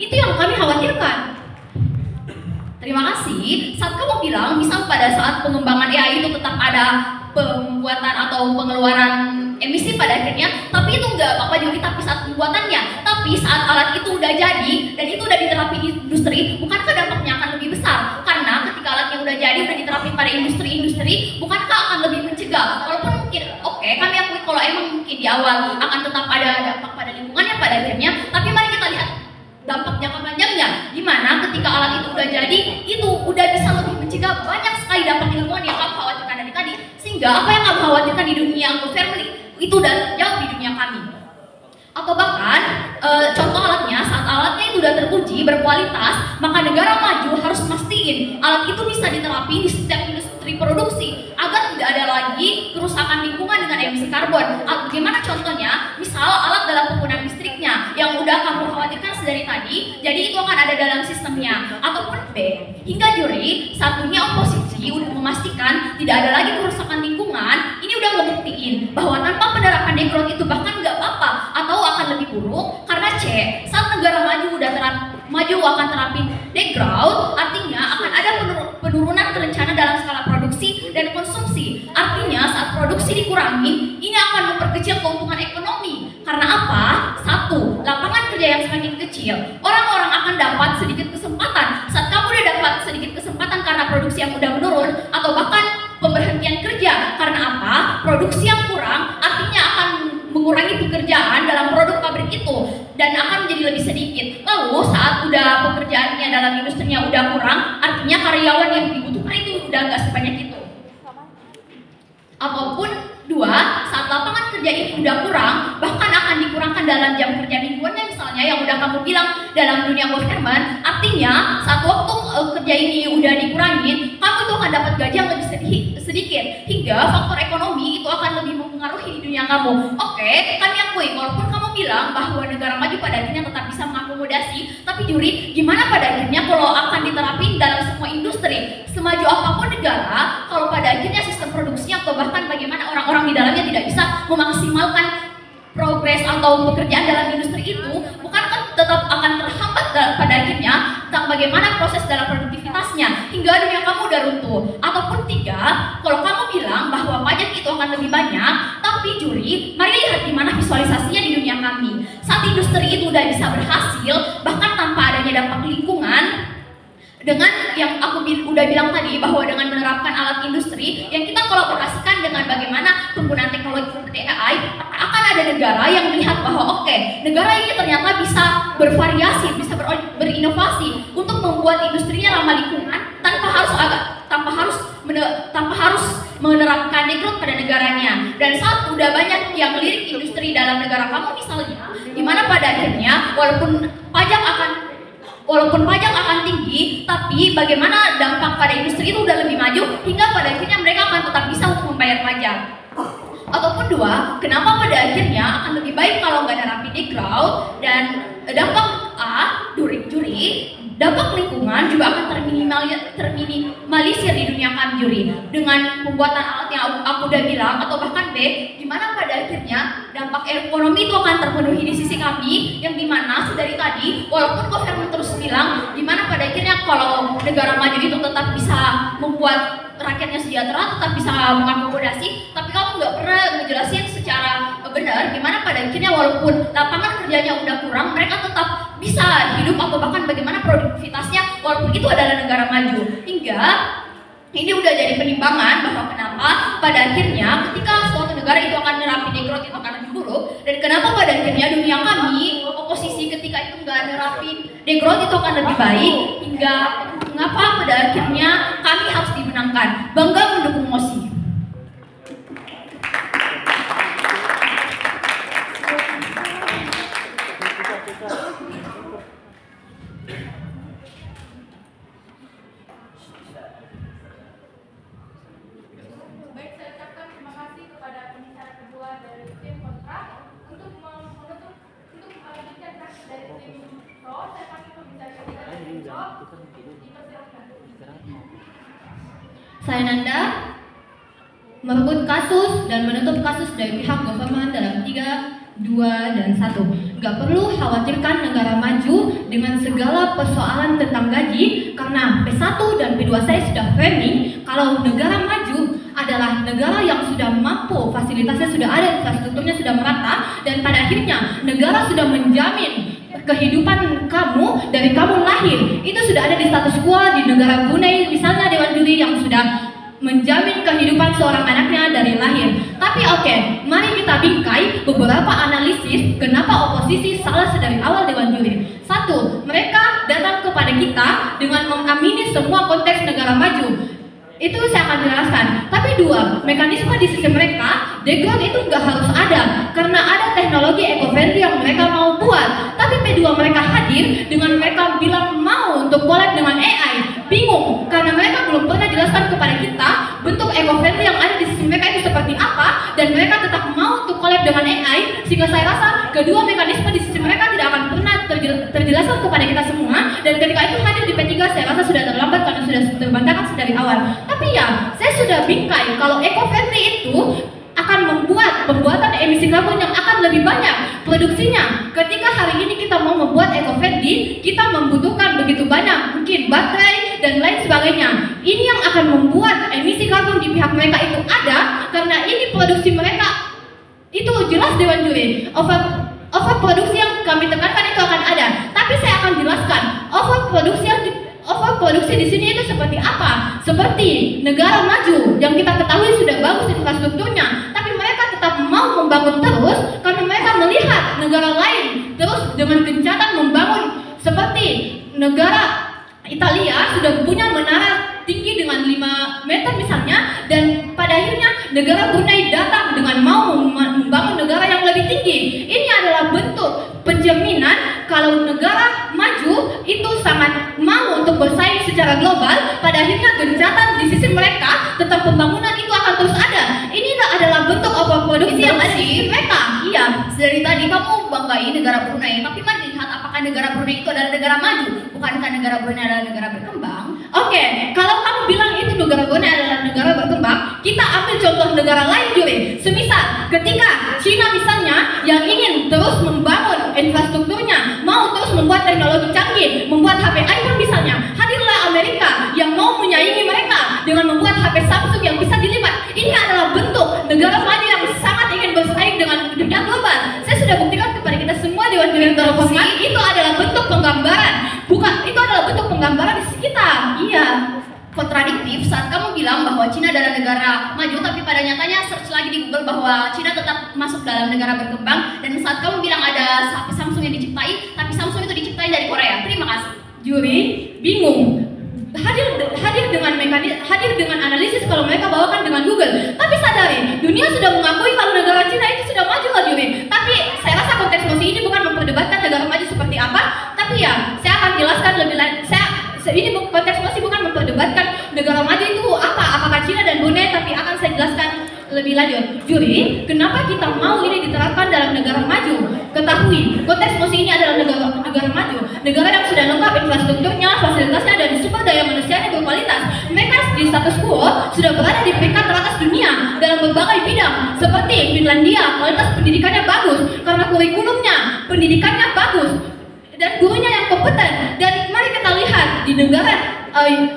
Itu yang kami khawatirkan. Terima kasih. Saat kamu bilang, misal pada saat pengembangan AI itu tetap ada pembuatan atau pengeluaran emisi pada akhirnya, tapi itu enggak apa-apa juga, tapi saat pembuatannya. Tapi saat alat itu udah jadi dan itu udah diterapi di industri, bukankah dampaknya akan lebih besar? Karena ketika alatnya udah jadi, udah diterapi pada industri-industri, bukankah akan lebih mencegah? Walaupun mungkin, oke, kami akui kalau emang mungkin di awal akan tetap ada dampak pada lingkungannya pada akhirnya, tapi mari kita lihat dampak jangka panjangnya. Gimana ketika alat itu udah jadi, itu udah bisa lebih mencegah banyak sekali dampak lingkungan yang kamu khawatirkan dari tadi. Sehingga apa yang kamu khawatirkan di dunia family itu udah terjawab di dunia kami. Atau bahkan contoh alatnya, saat alatnya itu udah teruji berkualitas, maka negara maju harus mastiin alat itu bisa diterapi di setiap industri produksi agar tidak ada lagi kerusakan lingkungan dengan emisi karbon. Bagaimana contohnya? Misal alat dalam penggunaan listriknya yang udah kamu khawatirkan sedari tadi, jadi itu akan ada dalam sistemnya. Ataupun B, hingga juri saat dunia oposisi udah memastikan tidak ada lagi kerusakan lingkungan, ini udah ngebuktiin bahwa tanpa penerapan degrowth itu bahkan nggak apa-apa atau akan lebih buruk. Karena C, saat negara maju udah maju akan terapin degrowth, artinya akan ada penurunan terencana dalam skala produksi dan konsumsi. Artinya saat produksi dikurangi, ini akan memperkecil keuntungan ekonomi. Karena apa? Satu, lapangan kerja yang semakin kecil, orang-orang akan dapat sedikit kesempatan. Saat kamu udah dapat sedikit kesempatan karena produksi yang udah menurun, atau bahkan pemberhentian kerja. Karena apa? Produksi yang kurang artinya akan mengurangi pekerjaan dalam produk pabrik itu dan akan menjadi lebih sedikit. Lalu saat udah pekerjaannya dalam industrinya udah kurang, artinya karyawan yang dibutuhkan itu udah nggak sebanyak itu. Ataupun dua, saat lapangan kerja ini udah kurang, bahkan akan dikurangkan dalam jam kerja mingguannya misalnya yang udah kamu bilang dalam dunia government, artinya saat waktu kerja ini udah dikurangin, kamu itu akan dapat gaji yang lebih sedikit, hingga faktor ekonomi itu akan lebih mempengaruhi di dunia kamu. Oke, kami akui walaupun kamu bilang bahwa negara maju pada akhirnya tetap bisa mengakomodasi, tapi juri, gimana pada akhirnya kalau akan diterapin dalam semua industri? Semaju apapun negara, kalau pada akhirnya sistem produksinya atau bahkan bagaimana orang-orang di dalamnya tidak bisa memaksimalkan progres atau pekerjaan dalam industri itu, bukankah tetap akan terhambat pada akhirnya tentang bagaimana proses dalam produktivitasnya hingga dunia kamu udah runtuh. Ataupun tiga, kalau kamu bilang bahwa pajak itu akan lebih banyak, tapi juri, mari lihat di mana visualisasinya di dunia kami. Saat industri industri itu udah bisa berhasil, bahkan tanpa adanya dampak lingkungan, dengan yang aku udah bilang tadi bahwa dengan menerapkan alat industri yang kita kolaborasikan dengan bagaimana penggunaan teknologi seperti AI, akan ada negara yang melihat bahwa oke, negara ini ternyata bisa bervariasi, bisa berinovasi untuk membuat industrinya ramah lingkungan tanpa harus menerapkan degrowth pada negaranya. Dan saat udah banyak yang melirik industri dalam negara kamu misalnya, di mana pada akhirnya walaupun pajak akan tinggi, tapi bagaimana dampak pada industri itu udah lebih maju hingga pada akhirnya mereka akan tetap bisa untuk membayar pajak. Ataupun dua, kenapa pada akhirnya akan lebih baik kalau nggak ada rapid degrowth dan dampak juri, dampak lingkungan juga akan terminimalisir di dunia kami juri dengan pembuatan alat yang aku udah bilang, atau bahkan B, dimana pada akhirnya dampak ekonomi itu akan terpenuhi di sisi kami, yang dimana dari tadi walaupun government terus bilang dimana pada akhirnya kalau negara maju itu tetap bisa membuat rakyatnya sejahtera, tetap bisa mengakomodasi, tapi kamu nggak pernah ngejelasin secara benar gimana pada akhirnya walaupun lapangan kerjanya udah kurang, mereka tetap bisa hidup atau bahkan bagaimana produktivitasnya walaupun itu adalah negara maju. Hingga ini udah jadi penimbangan bahwa kenapa pada akhirnya ketika suatu negara itu akan nerapin degrowth itu akan lebih buruk, dan kenapa pada akhirnya dunia kami oposisi ketika itu nggak nerapin degrowth itu akan lebih baik, hingga mengapa pada akhirnya kami harus dimenangkan. Bangga mendukung MOSI. Baik, saya ucapkan terima kasih kepada pembicara kedua dari tim kontra. Untuk melanjutkan fraksi dari tim pro, saya panggil pembicara ketiga dari tim pro. Dipersilakan. Saya Nanda, merebut kasus dan menutup kasus dari pihak government dalam 3, 2, dan 1. Gak perlu khawatirkan negara maju dengan segala persoalan tentang gaji, karena P1 dan P2 saya sudah framing kalau negara maju adalah negara yang sudah mampu, fasilitasnya sudah ada, infrastrukturnya sudah merata, dan pada akhirnya negara sudah menjamin kehidupan kamu dari kamu lahir. Itu sudah ada di status quo di negara Brunei, misalnya Dewan Juri yang sudah menjamin kehidupan seorang anaknya dari lahir. Tapi oke, mari kita bingkai beberapa analisis kenapa oposisi salah sedari awal Dewan Juri. 1, mereka datang kepada kita dengan mengamini semua konteks negara maju. Itu saya akan jelaskan. Tapi 2, mekanisme di sisi mereka, degrowth itu nggak harus ada karena ada teknologi eco-friendly yang mereka mau buat. Tapi P2 mereka hadir dengan mereka bilang mau untuk collab dengan AI. Bingung karena mereka belum pernah jelaskan kepada kita bentuk eco-friendly yang ada di sisi mereka itu seperti apa, dan mereka tetap mau untuk collab dengan AI, sehingga saya rasa kedua mekanisme di sisi mereka tidak akan pernah terjelaskan kepada kita semua. Dan ketika itu hadir di P3, saya rasa sudah terlambat karena sudah terbantahkan sedari awal. Tapi ya, saya sudah bingkai kalau eco-friendly itu akan membuat pembuatan emisi karbon yang akan lebih banyak produksinya. Ketika hari ini kita mau membuat eco-friendly, kita membutuhkan begitu banyak, mungkin baterai dan lain sebagainya. Ini yang akan membuat emisi karbon di pihak mereka itu ada, karena ini produksi mereka itu jelas Dewan Juri. Overproduksi yang kami tekankan itu akan ada. Tapi saya akan jelaskan overproduksi di sini itu seperti apa? Seperti negara maju yang kita ketahui sudah bagus infrastrukturnya, tapi mereka tetap mau membangun terus karena mereka melihat negara lain terus dengan gencatan membangun, seperti negara Italia sudah punya menara tinggi dengan 5 meter misalnya, dan pada akhirnya negara Brunei datang dengan mau membangun negara yang lebih tinggi. Ini adalah bentuk pencerminan kalau negara maju itu sangat mau untuk bersaing secara global. Pada akhirnya gencatan di sisi mereka tentang pembangunan itu akan terus ada. Inilah adalah bentuk overproduksi yang ada di sisi mereka. Iya, dari tadi kamu banggain negara Brunei, tapi mari lihat apakah negara Brunei itu adalah negara maju? Bukankah negara Brunei adalah negara berkembang? Oke, kalau kamu bilang itu negara Brunei adalah negara berkembang, kita ambil contoh negara lain Juri. Semisal ketika Cina misalnya yang ingin terus membangun infrastrukturnya, mau terus membuat teknologi canggih, membuat HP iPhone misalnya, hadirlah Amerika yang mau menyaingi mereka dengan membuat HP Samsung yang bisa dilipat. Ini adalah bentuk negara maju yang sangat ingin bersaing dengan dunia global. Saya sudah buktikan kepada kita semua Dewan Juri dengan terhormat itu adalah bentuk penggambaran, bukan itu adalah bentuk penggambaran di sekitar. Iya. Kontradiktif saat kamu bilang bahwa Cina adalah negara maju, tapi pada nyatanya search lagi di Google bahwa Cina tetap masuk dalam negara berkembang. Dan saat kamu bilang ada HP Samsung yang diciptai, tapi Samsung itu diciptai dari Korea. Terima kasih. Juri bingung. Hadir dengan analisis kalau mereka bawakan dengan Google. Tapi sadari, dunia sudah mengakui kalau negara Cina itu sudah maju lah Juri. Tapi saya rasa konteks mosi ini bukan memperdebatkan negara maju seperti apa, tapi ya saya akan jelaskan lebih lanjut. Ini konteks mosi bukan memperdebatkan negara maju itu apa, apakah Cina dan Brunei, tapi akan saya jelaskan lebih lanjut. Juri, kenapa kita mau ini diterapkan dalam negara maju? Ketahui, konteks mosi ini adalah negara maju, negara yang sudah lengkap infrastrukturnya, fasilitasnya, dan sumber daya manusianya berkualitas. Mereka di status quo sudah berada di peringkat teratas dunia dalam berbagai bidang, seperti Finlandia, kualitas pendidikannya bagus karena kurikulumnya, pendidikannya bagus, dan gurunya yang kompeten. Dan mari kita lihat di negara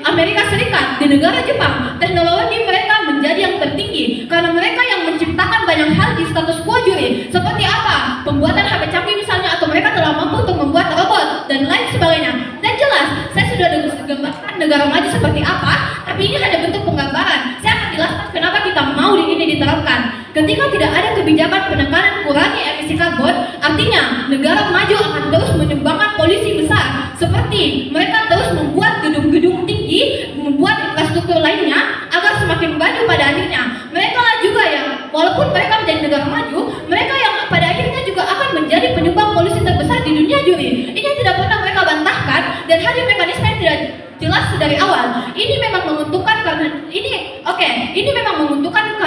Amerika Serikat, di negara Jepang, teknologi mereka menjadi yang tertinggi karena mereka yang menciptakan banyak hal di status quo Juri. Seperti apa? Pembuatan HP canggih misalnya, atau mereka telah mampu untuk membuat robot dan lain sebagainya. Dan jelas, saya sudah gambarkan negara maju seperti apa, tapi ini hanya bentuk penggambaran. Saya akan jelaskan kenapa kita mau ini diterapkan. Ketika tidak ada kebijakan penekanan kurangi emisi karbon, artinya negara maju akan terus menyumbangkan polusi besar. Seperti mereka terus membuat gedung-gedung tinggi, membuat infrastruktur lainnya agar semakin maju pada akhirnya. Mereka lah juga yang, walaupun mereka menjadi negara maju, mereka yang pada akhirnya juga akan menjadi penyumbang polusi terbesar di dunia Juri. Ini yang tidak pernah mereka bantahkan dan hadir mekanisme yang tidak jelas dari awal. Ini memang menguntungkan karena ini memang menguntungkan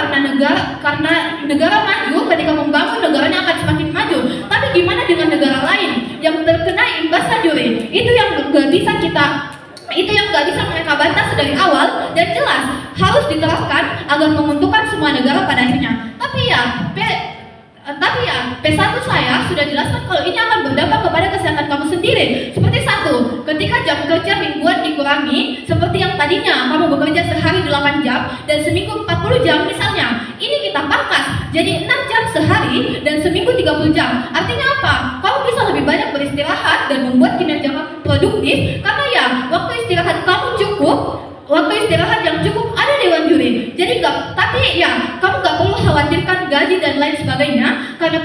karena negara maju ketika membangun negaranya akan semakin maju. Tapi gimana dengan negara lain yang terkena imbasnya Juri? Itu yang gak bisa mereka bantah dari awal, dan jelas harus diterapkan agar menguntungkan semua negara pada akhirnya. Tapi ya, P1 saya sudah jelaskan kalau ini akan berdampak kepada kesehatan kamu sendiri. Seperti satu, ketika jam kerja mingguan dikurangi, seperti yang tadinya kamu bekerja sehari 8 jam dan seminggu 40 jam misalnya, ini kita pangkas jadi 6 jam sehari dan seminggu 30 jam. Artinya apa? Kamu bisa lebih banyak beristirahat dan membuat kinerja kamu produktif, karena ya waktu istirahat kamu cukup. Waktu istirahat yang cukup ada Dewan Juri. Jadi tapi ya kamu gak perlu khawatirkan gaji dan lain sebagainya, karena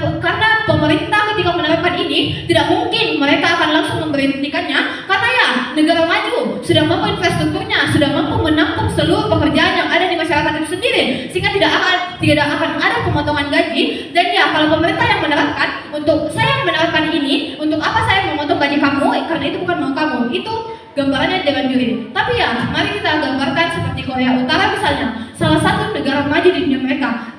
pemerintah ketika menerapkan ini tidak mungkin mereka akan langsung memberhentikannya, karena ya negara maju sudah mampu infrastrukturnya, sudah mampu menampung seluruh pekerjaan yang ada di masyarakat itu sendiri, sehingga tidak akan ada pemotongan gaji. Dan ya kalau pemerintah yang menerapkan, untuk saya yang menerapkan ini, untuk apa saya memotong gaji kamu? Karena itu bukan mau kamu. Itu gambarannya Dewan Juri. Tapi ya, mari kita gambarkan seperti Korea Utara misalnya, salah satu negara maju di dunia mereka,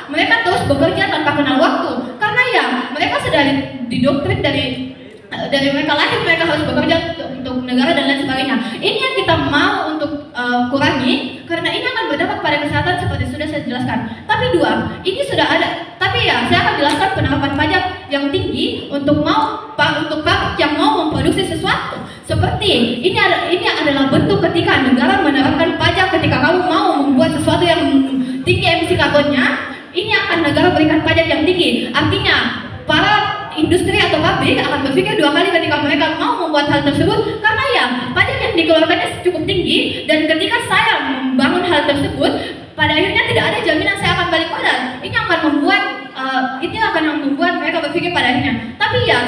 mereka terus bekerja tanpa kenal waktu, karena ya mereka sudah didoktrin dari mereka lahir, mereka harus bekerja untuk negara dan lain sebagainya. Ini yang kita mau untuk kurangi, karena ini akan berdampak pada kesehatan seperti sudah saya jelaskan. Tapi ini sudah ada. Tapi ya, saya akan jelaskan penerapan pajak yang tinggi untuk pabrik yang mau memproduksi sesuatu. Seperti ini adalah bentuk ketika negara menerapkan pajak ketika kamu mau membuat sesuatu yang tinggi emisi karbonnya, ini akan negara berikan pajak yang tinggi. Artinya para industri atau pabrik akan berpikir 2 kali ketika mereka mau membuat hal tersebut, karena ya pajak yang dikeluarkannya cukup tinggi, dan ketika saya membangun hal tersebut, pada akhirnya tidak ada jaminan saya akan balik modal. Ini akan membuat mereka berpikir pada akhirnya. Tapi ya,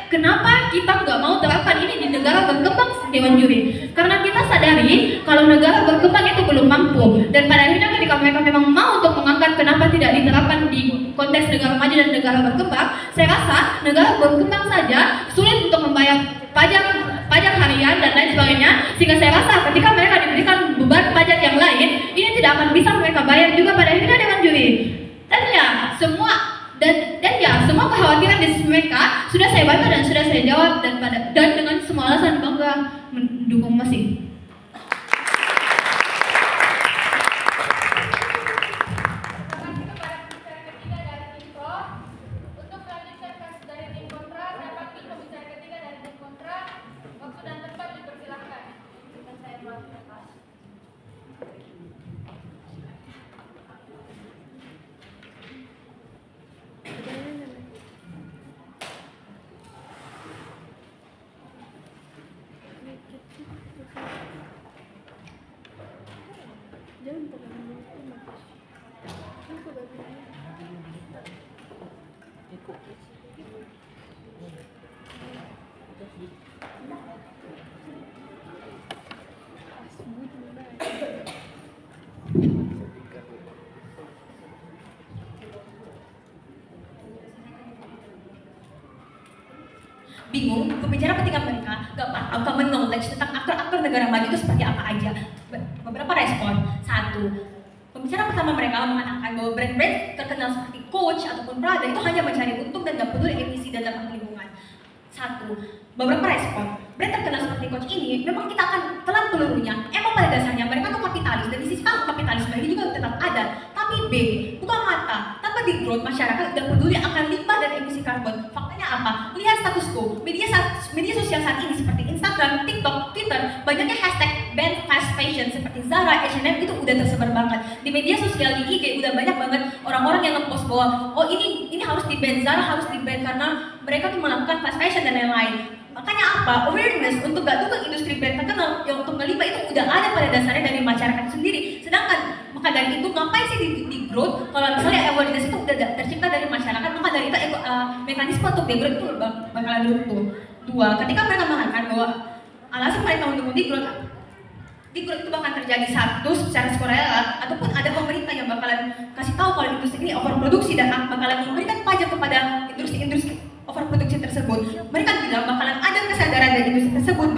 kenapa kita nggak mau terapkan ini di negara berkembang, Dewan Juri? Karena kita sadari kalau negara berkembang itu belum mampu, dan pada akhirnya ketika mereka memang mau untuk mengangkat kenapa tidak diterapkan di konteks negara maju dan negara berkembang, saya rasa negara berkembang saja sulit untuk membayar pajak harian dan lain sebagainya, sehingga saya rasa ketika mereka diberikan beban pajak yang lain, ini tidak akan bisa mereka bayar juga pada akhirnya, Dewan Juri. Dan ya semua kekhawatiran di mereka sudah saya bantah dan sudah saya jawab, dan dengan semua alasan bangga mendukung masih. Bingung, pembicara pentingkan mereka gak paham knowledge tentang aktor-aktor negara maju itu seperti apa aja. Beberapa respon. Satu, pembicara pertama mereka mengatakan bahwa brand-brand terkenal seperti Coach ataupun Prada itu hanya mencari untung dan gak peduli emisi dan dampak lingkungan. Satu, beberapa respon. Brand terkenal seperti Coach ini memang kita akan telan pelurunya. Emang pada dasarnya mereka tuh kapitalis dan di sisi kapitalisme ini juga tetap ada. Tapi B, buka mata. Tanpa di growth masyarakat gak peduli akan limbah dan emisi karbon. Faktanya apa? Lihat status quo. Media sosial saat ini seperti Instagram, TikTok, Twitter, banyaknya hashtag ban fast fashion seperti Zara, H&M itu udah tersebar banget. Di media sosial di IG udah banyak banget orang-orang yang ngepost bahwa oh ini harus di-ban, Zara harus di-ban karena mereka tuh melakukan fast fashion dan lain-lain. Makanya apa? Awareness untuk gak dukung industri brand terkenal yang untuk ngelimbah itu udah ada pada dasarnya dari masyarakat sendiri. Sedangkan maka dari itu ngapain sih di growth kalau misalnya awareness itu udah tercipta dari masyarakat, maka dari itu mekanisme untuk di growth itu bakalan runtuh. Dua, ketika mereka mengatakan bahwa alasan mereka mendukung di growth itu bakal terjadi satu secara sukarela ataupun ada pemerintah yang bakalan kasih tahu kalau industri ini overproduksi dan bakalan memberikan pajak kepada industri overproduksi tersebut. Mereka bilang bakalan ada kesadaran dari industri tersebut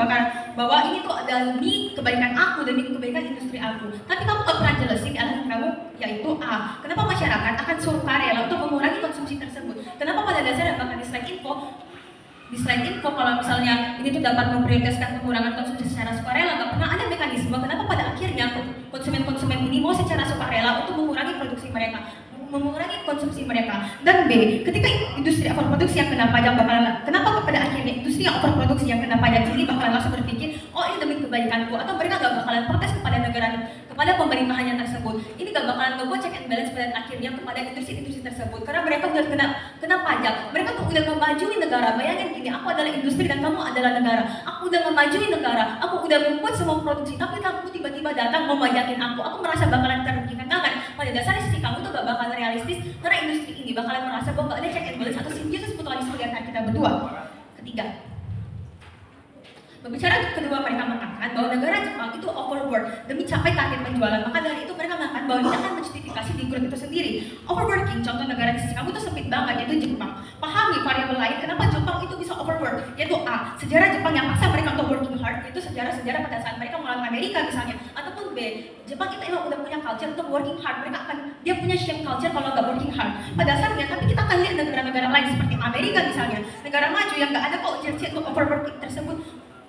bahwa ini tuh ada demi kebaikan aku, demi kebaikan industri aku. Tapi kamu gak pernah jelasin alasan kamu, yaitu A, kenapa masyarakat akan sukarela untuk mengurangi konsumsi tersebut. Kenapa pada dasarnya bahkan di slide info kalau misalnya ini tuh dapat memprioritaskan pengurangan konsumsi secara sukarela, nggak pernah ada mekanisme kenapa pada akhirnya konsumen-konsumen ini mau secara sukarela untuk mengurangi produksi mereka, mengurangi konsumsi mereka. Dan B, ketika industri overproduksi yang kena pajak kenapa pada akhirnya industri yang overproduksi yang kena pajak ini bakalan langsung berpikir oh ini demi kebaikanku, atau mereka gak bakalan protes kepada pemerintahannya tersebut. Ini gak bakalan ngebuat check and balance pada akhirnya kepada industri-industri tersebut karena mereka udah kena pajak. Mereka tuh udah memajuin negara. Bayangin gini, aku adalah industri dan kamu adalah negara. Aku udah memajuin negara, aku udah membuat semua produksi, tapi kamu tiba-tiba datang memajakin aku merasa bakalan terugikan. Kan pada dasarnya sisi kamu tuh gak bakalan realistis karena industri ini bakalan merasa bahwa gak ada check and balance atau simbiosis mutualisme di antara kita berdua. Ketiga, berbicara kedua, mereka mengatakan bahwa negara Jepang itu overwork demi capai target penjualan. Maka dari itu mereka mengatakan bahwa ini akan menjustifikasi di growth itu sendiri. Overworking, contoh negara di sisi kamu itu sempit banget, yaitu Jepang. Pahami variabel lain kenapa Jepang itu bisa overwork, yaitu A, sejarah Jepang yang paksa mereka untuk working hard, yaitu sejarah-sejarah pada saat mereka melawan Amerika misalnya. Ataupun B, Jepang itu emang udah punya culture untuk working hard. Dia punya shame culture kalau nggak working hard. Pada dasarnya, tapi kita akan lihat negara-negara lain seperti Amerika misalnya, negara maju yang nggak ada kok urgensi untuk overworking tersebut.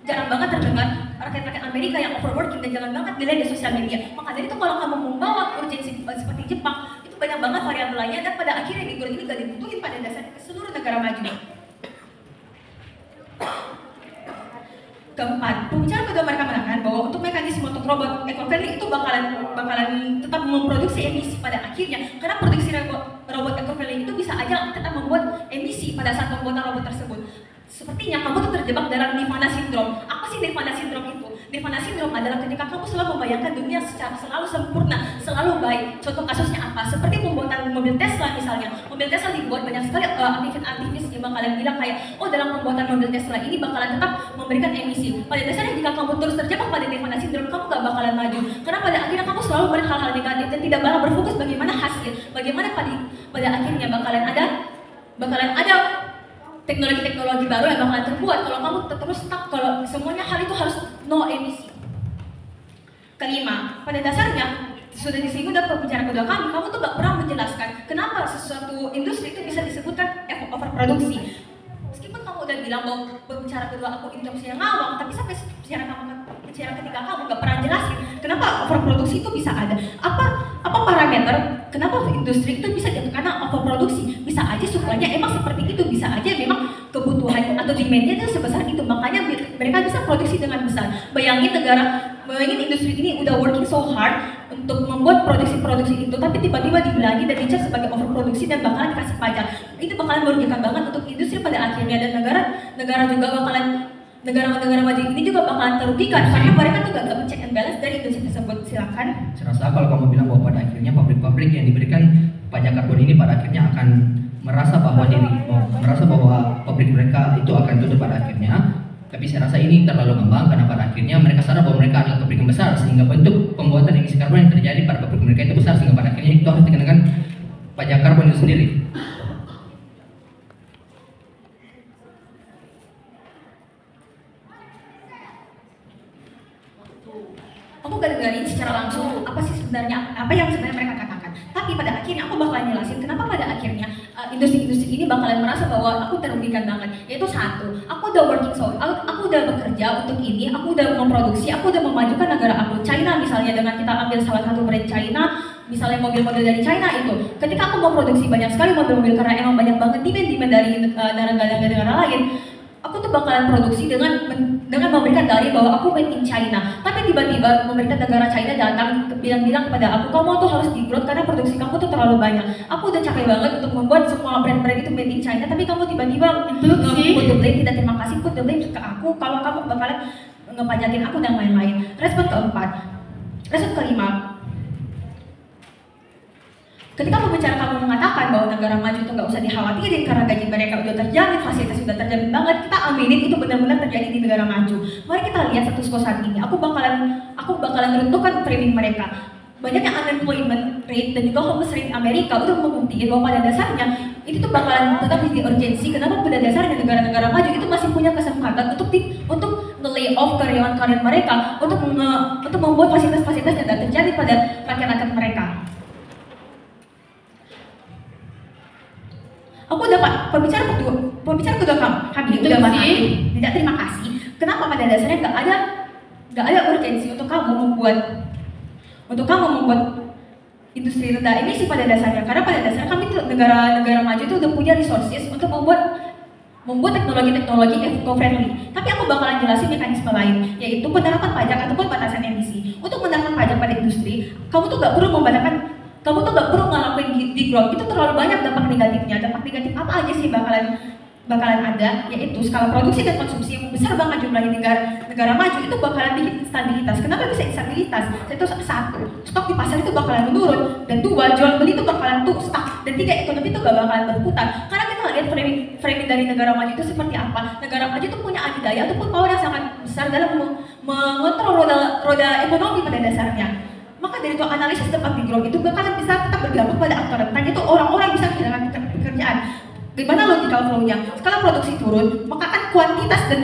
Jarang banget terdengar rakyat-rakyat Amerika yang overworking dan jarang banget dilihat di sosial media. Maka dari itu kalau kamu membawa urgensi seperti Jepang, itu banyak banget variabel lainnya dan pada akhirnya di growth ini gak dibutuhin pada dasarnya ke seluruh negara maju. Keempat, pembicara kedua mereka mengatakan bahwa untuk mekanisme untuk robot eco-friendly itu bakalan tetap memproduksi emisi pada akhirnya, karena produksi robot eco-friendly itu bisa aja tetap membuat emisi pada saat pembuatan robot tersebut. Sepertinya kamu tuh terjebak dalam nirvana syndrome. Apa sih nirvana syndrome itu? Nirvana syndrome adalah ketika kamu selalu membayangkan dunia secara selalu sempurna, selalu baik. Contoh kasusnya apa? Seperti pembuatan mobil Tesla misalnya. Mobil Tesla dibuat banyak sekali aktivis yang bakalan bilang kayak, oh dalam pembuatan mobil Tesla ini bakalan tetap memberikan emisi. Pada dasarnya jika kamu terus terjebak pada nirvana syndrome, kamu gak bakalan maju. Karena pada akhirnya kamu selalu melihat hal-hal negatif dan tidak bakal berfokus bagaimana hasil, bagaimana pada akhirnya bakalan ada teknologi-teknologi baru yang bakalan terbuat kalau kamu terus stuck, kalau semuanya hal itu harus no emisi. Kelima, pada dasarnya sudah disinggung dalam pembicaraan kedua kamu tuh gak pernah menjelaskan kenapa sesuatu industri itu bisa disebutkan overproduksi. Meskipun kamu udah bilang bahwa pembicara kedua aku industri yang ngawang, tapi sampai bicara ketiga kamu gak pernah jelasin kenapa overproduksi itu bisa ada. Apa parameter kenapa industri itu bisa jatuh karena overproduksi? Bisa aja suplainya emang seperti itu, bisa aja memang kebutuhan atau demand-nya itu sebesar itu, makanya mereka bisa produksi dengan besar. Bayangin industri ini udah working so hard untuk membuat produksi itu, tapi tiba-tiba dibilangin dan dicap sebagai overproduksi dan bakalan dikasih pajak. Itu bakalan merugikan banget untuk industri pada akhirnya, dan negara maju ini juga bakalan terugikan karena mereka tuh gak check and balance dari industri tersebut. Silakan. Saya rasa kalau kamu bilang bahwa pada akhirnya pabrik-pabrik yang diberikan pajak karbon ini pada akhirnya akan merasa bahwa diri pabrik mereka itu akan tutup pada akhirnya. Tapi saya rasa ini terlalu ngambang karena pada akhirnya mereka sadar bahwa mereka adalah pabrik yang besar, sehingga bentuk pembuatan emisi karbon yang terjadi pada pabrik mereka itu besar, sehingga pada akhirnya itu harus dikenakan pajak karbon itu sendiri. Aku gak dengerin secara langsung apa yang sebenarnya mereka katakan. Tapi pada akhirnya aku bakalan jelasin kenapa pada akhirnya industri-industri ini bakalan merasa bahwa aku terugikan banget. Yaitu satu, aku udah aku udah bekerja untuk ini, aku udah memproduksi, aku udah memajukan negara aku. China misalnya, dengan kita ambil salah satu brand China, misalnya mobil-mobil dari China itu, ketika aku mau produksi banyak sekali mobil-mobil karena emang banyak banget demand dari negara-negara lain, aku tuh bakalan produksi dengan memberikan dalih bahwa aku made in China. Tapi tiba-tiba pemerintah negara China datang bilang kepada aku, kamu tuh harus di-growth karena produksi kamu tuh terlalu banyak. Aku udah capek banget untuk membuat semua brand-brand itu made in China, tapi kamu tiba-tiba put the blame, tidak terima kasih, put the blame ke aku kalau kamu bakalan ngepajakin aku dan lain-lain. Respon kelima, ketika pembicara kamu mengatakan bahwa negara maju itu nggak usah dikhawatirin karena gaji mereka udah terjamin, fasilitas sudah terjamin banget, kita aminin itu benar-benar terjadi di negara maju. Mari kita lihat status quo saat ini. Aku bakalan meruntuhkan framing mereka. Banyaknya unemployment rate dan juga homeless rate Amerika udah membuktikan bahwa pada dasarnya itu tuh bakalan tetap jadi urgensi. Kenapa pada dasarnya negara-negara maju itu masih punya kesempatan untuk nge-lay off karyawan-karyawan mereka, untuk membuat fasilitas-fasilitas yang tidak terjadi pada rakyat-rakyat mereka. Aku udah pembicara kedua kami udah mati. Tidak terima kasih. Kenapa pada dasarnya nggak ada urgensi untuk kamu membuat industri rendah emisi pada dasarnya, karena pada dasarnya kami tuh negara maju itu udah punya resources untuk membuat teknologi-teknologi eco-friendly. Tapi aku bakalan jelasin mekanisme lain, yaitu penerapan pajak ataupun batasan emisi. Untuk menerapkan pajak pada industri, kamu tuh nggak perlu ngelakuin degrowth. Itu terlalu banyak dampak negatifnya. Dampak negatif apa aja sih bakalan ada, yaitu skala produksi dan konsumsi yang besar banget jumlahnya negara maju itu bakalan bikin instabilitas. Kenapa bisa instabilitas? Itu satu, stok di pasar itu bakalan menurun, dan dua, jual beli itu bakalan stuck, dan tiga, ekonomi itu gak bakalan berputar. Karena kita lihat framing dari negara maju itu seperti apa. Negara maju itu punya adidaya ataupun power yang sangat besar dalam mengontrol roda ekonomi pada dasarnya. Maka dari itu analisis dampak degrowth itu bakalan bisa tetap berdampak pada aktor rentan, itu orang-orang yang bisa kehilangan pekerjaan. Gimana logical flow-nya? Skala produksi turun, maka kan kuantitas dan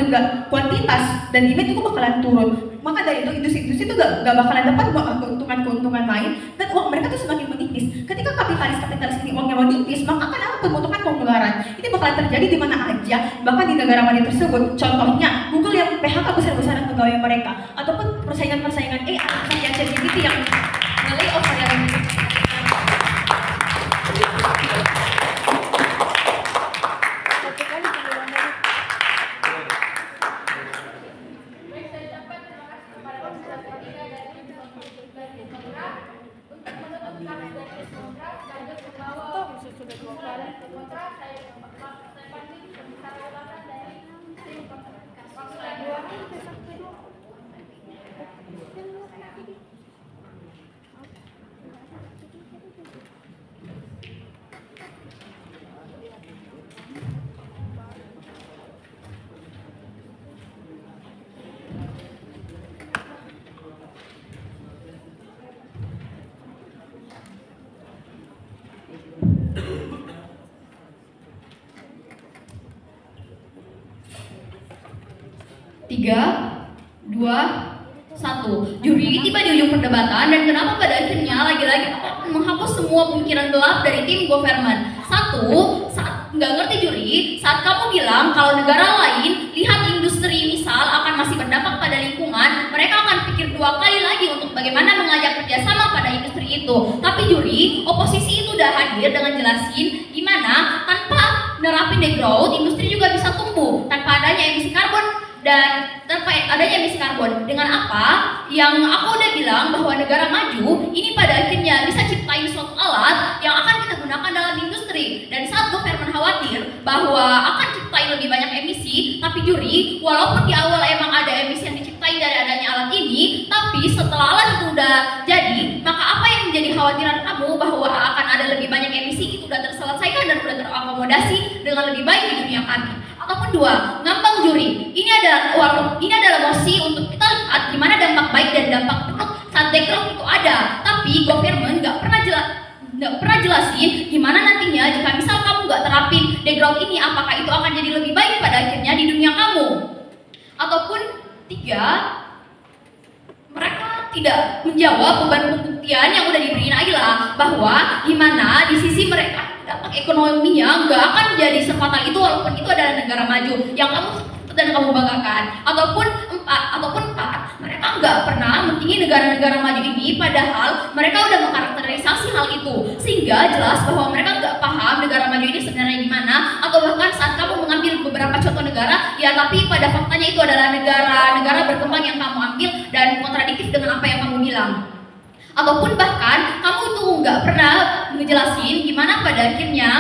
demand itu bakalan turun. Maka dari itu industri-industri itu gak bakalan dapat keuntungan lain, dan uang mereka tuh semakin menipis. Ketika kapitalis ini uangnya menipis, maka akan ada pembentukan konglomeraat. Ini bakalan terjadi di mana aja, bahkan di negara maju tersebut. Contohnya Google yang PHK besar-besaran pegawai mereka, ataupun persaingan AI seperti ChatGPT yang nge-lay off karyawan. Tiga, dua, satu. Juri tiba di ujung perdebatan, dan kenapa pada akhirnya lagi-lagi aku akan menghapus semua pemikiran gelap dari tim government. Satu, saat nggak ngerti juri, saat kamu bilang kalau negara lain lihat industri misal akan masih berdampak pada lingkungan, mereka akan pikir dua kali lagi untuk bagaimana mengajak kerjasama pada industri itu. Tapi juri, oposisi itu udah hadir dengan jelasin gimana tanpa nerapin degrowth, industri juga bisa tumbuh tanpa adanya emisi karbon. Dan tanpa adanya emisi karbon, dengan apa? Yang aku udah bilang bahwa negara maju ini pada akhirnya bisa ciptain suatu alat yang akan kita gunakan dalam industri. Dan saat government khawatir bahwa akan ciptain lebih banyak emisi, tapi juri, walaupun di awal emang ada emisi yang diciptain dari adanya alat ini, tapi setelah alat itu udah jadi, maka apa yang menjadi khawatiran kamu bahwa akan ada lebih banyak emisi itu udah terselesaikan dan udah terakomodasi dengan lebih baik di dunia kami. Ataupun dua, ngambang juri. Ini adalah mosi untuk kita lihat gimana dampak baik dan dampak buruk saat degrowth itu ada. Tapi government nggak pernah jelasin gimana nantinya jika misal kamu nggak terapin degrowth ini, apakah itu akan jadi lebih baik pada akhirnya di dunia kamu. Ataupun tiga, mereka tidak menjawab beban pembuktian yang udah diberi Naila bahwa gimana di sisi mereka dampak ekonominya nggak akan jadi sefatal itu walaupun itu adalah negara maju yang kamu dan kamu banggakan. Ataupun empat, mereka nggak pernah mentinggi negara-negara maju ini padahal mereka udah mengkarakterisasi hal itu sehingga jelas bahwa mereka nggak paham negara maju ini sebenarnya gimana. Atau bahkan saat kamu mengambil beberapa contoh negara ya, tapi pada faktanya itu adalah negara-negara berkembang yang kamu ambil dan kontradiktif dengan apa yang kamu bilang. Ataupun bahkan kamu tuh nggak pernah ngejelasin gimana pada akhirnya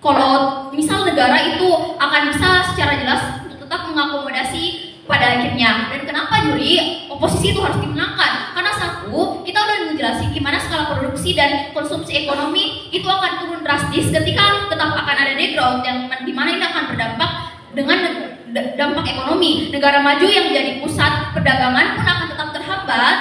kalau misal negara itu akan bisa secara jelas untuk tetap mengakomodasi pada akhirnya. Dan kenapa juri oposisi itu harus dimenangkan? Karena satu, kita udah ngejelasin gimana skala produksi dan konsumsi ekonomi itu akan turun drastis ketika tetap akan ada degrowth yang dimana ini akan berdampak dengan dampak ekonomi. Negara maju yang jadi pusat perdagangan pun akan tetap terhambat.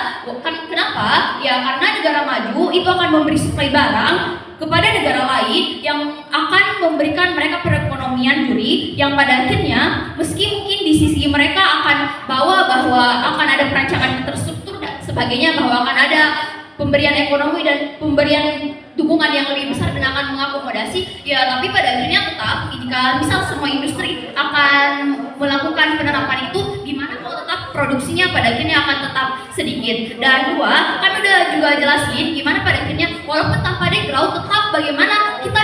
Kenapa? Ya karena negara maju itu akan memberi suplai barang kepada negara lain yang akan memberikan mereka perekonomian juri yang pada akhirnya meski mungkin di sisi mereka akan bawa bahwa akan ada perancangan terstruktur dan sebagainya, bahwa akan ada pemberian ekonomi dan pemberian dukungan yang lebih besar dan akan mengakomodasi ya, tapi pada akhirnya tetap jika misal semua industri akan melakukan penerapan itu gimana kalau tetap produksinya pada akhirnya akan tetap sedikit. Dan dua, kami udah juga jelasin gimana pada akhirnya walaupun tanpa degrowth tetap bagaimana kita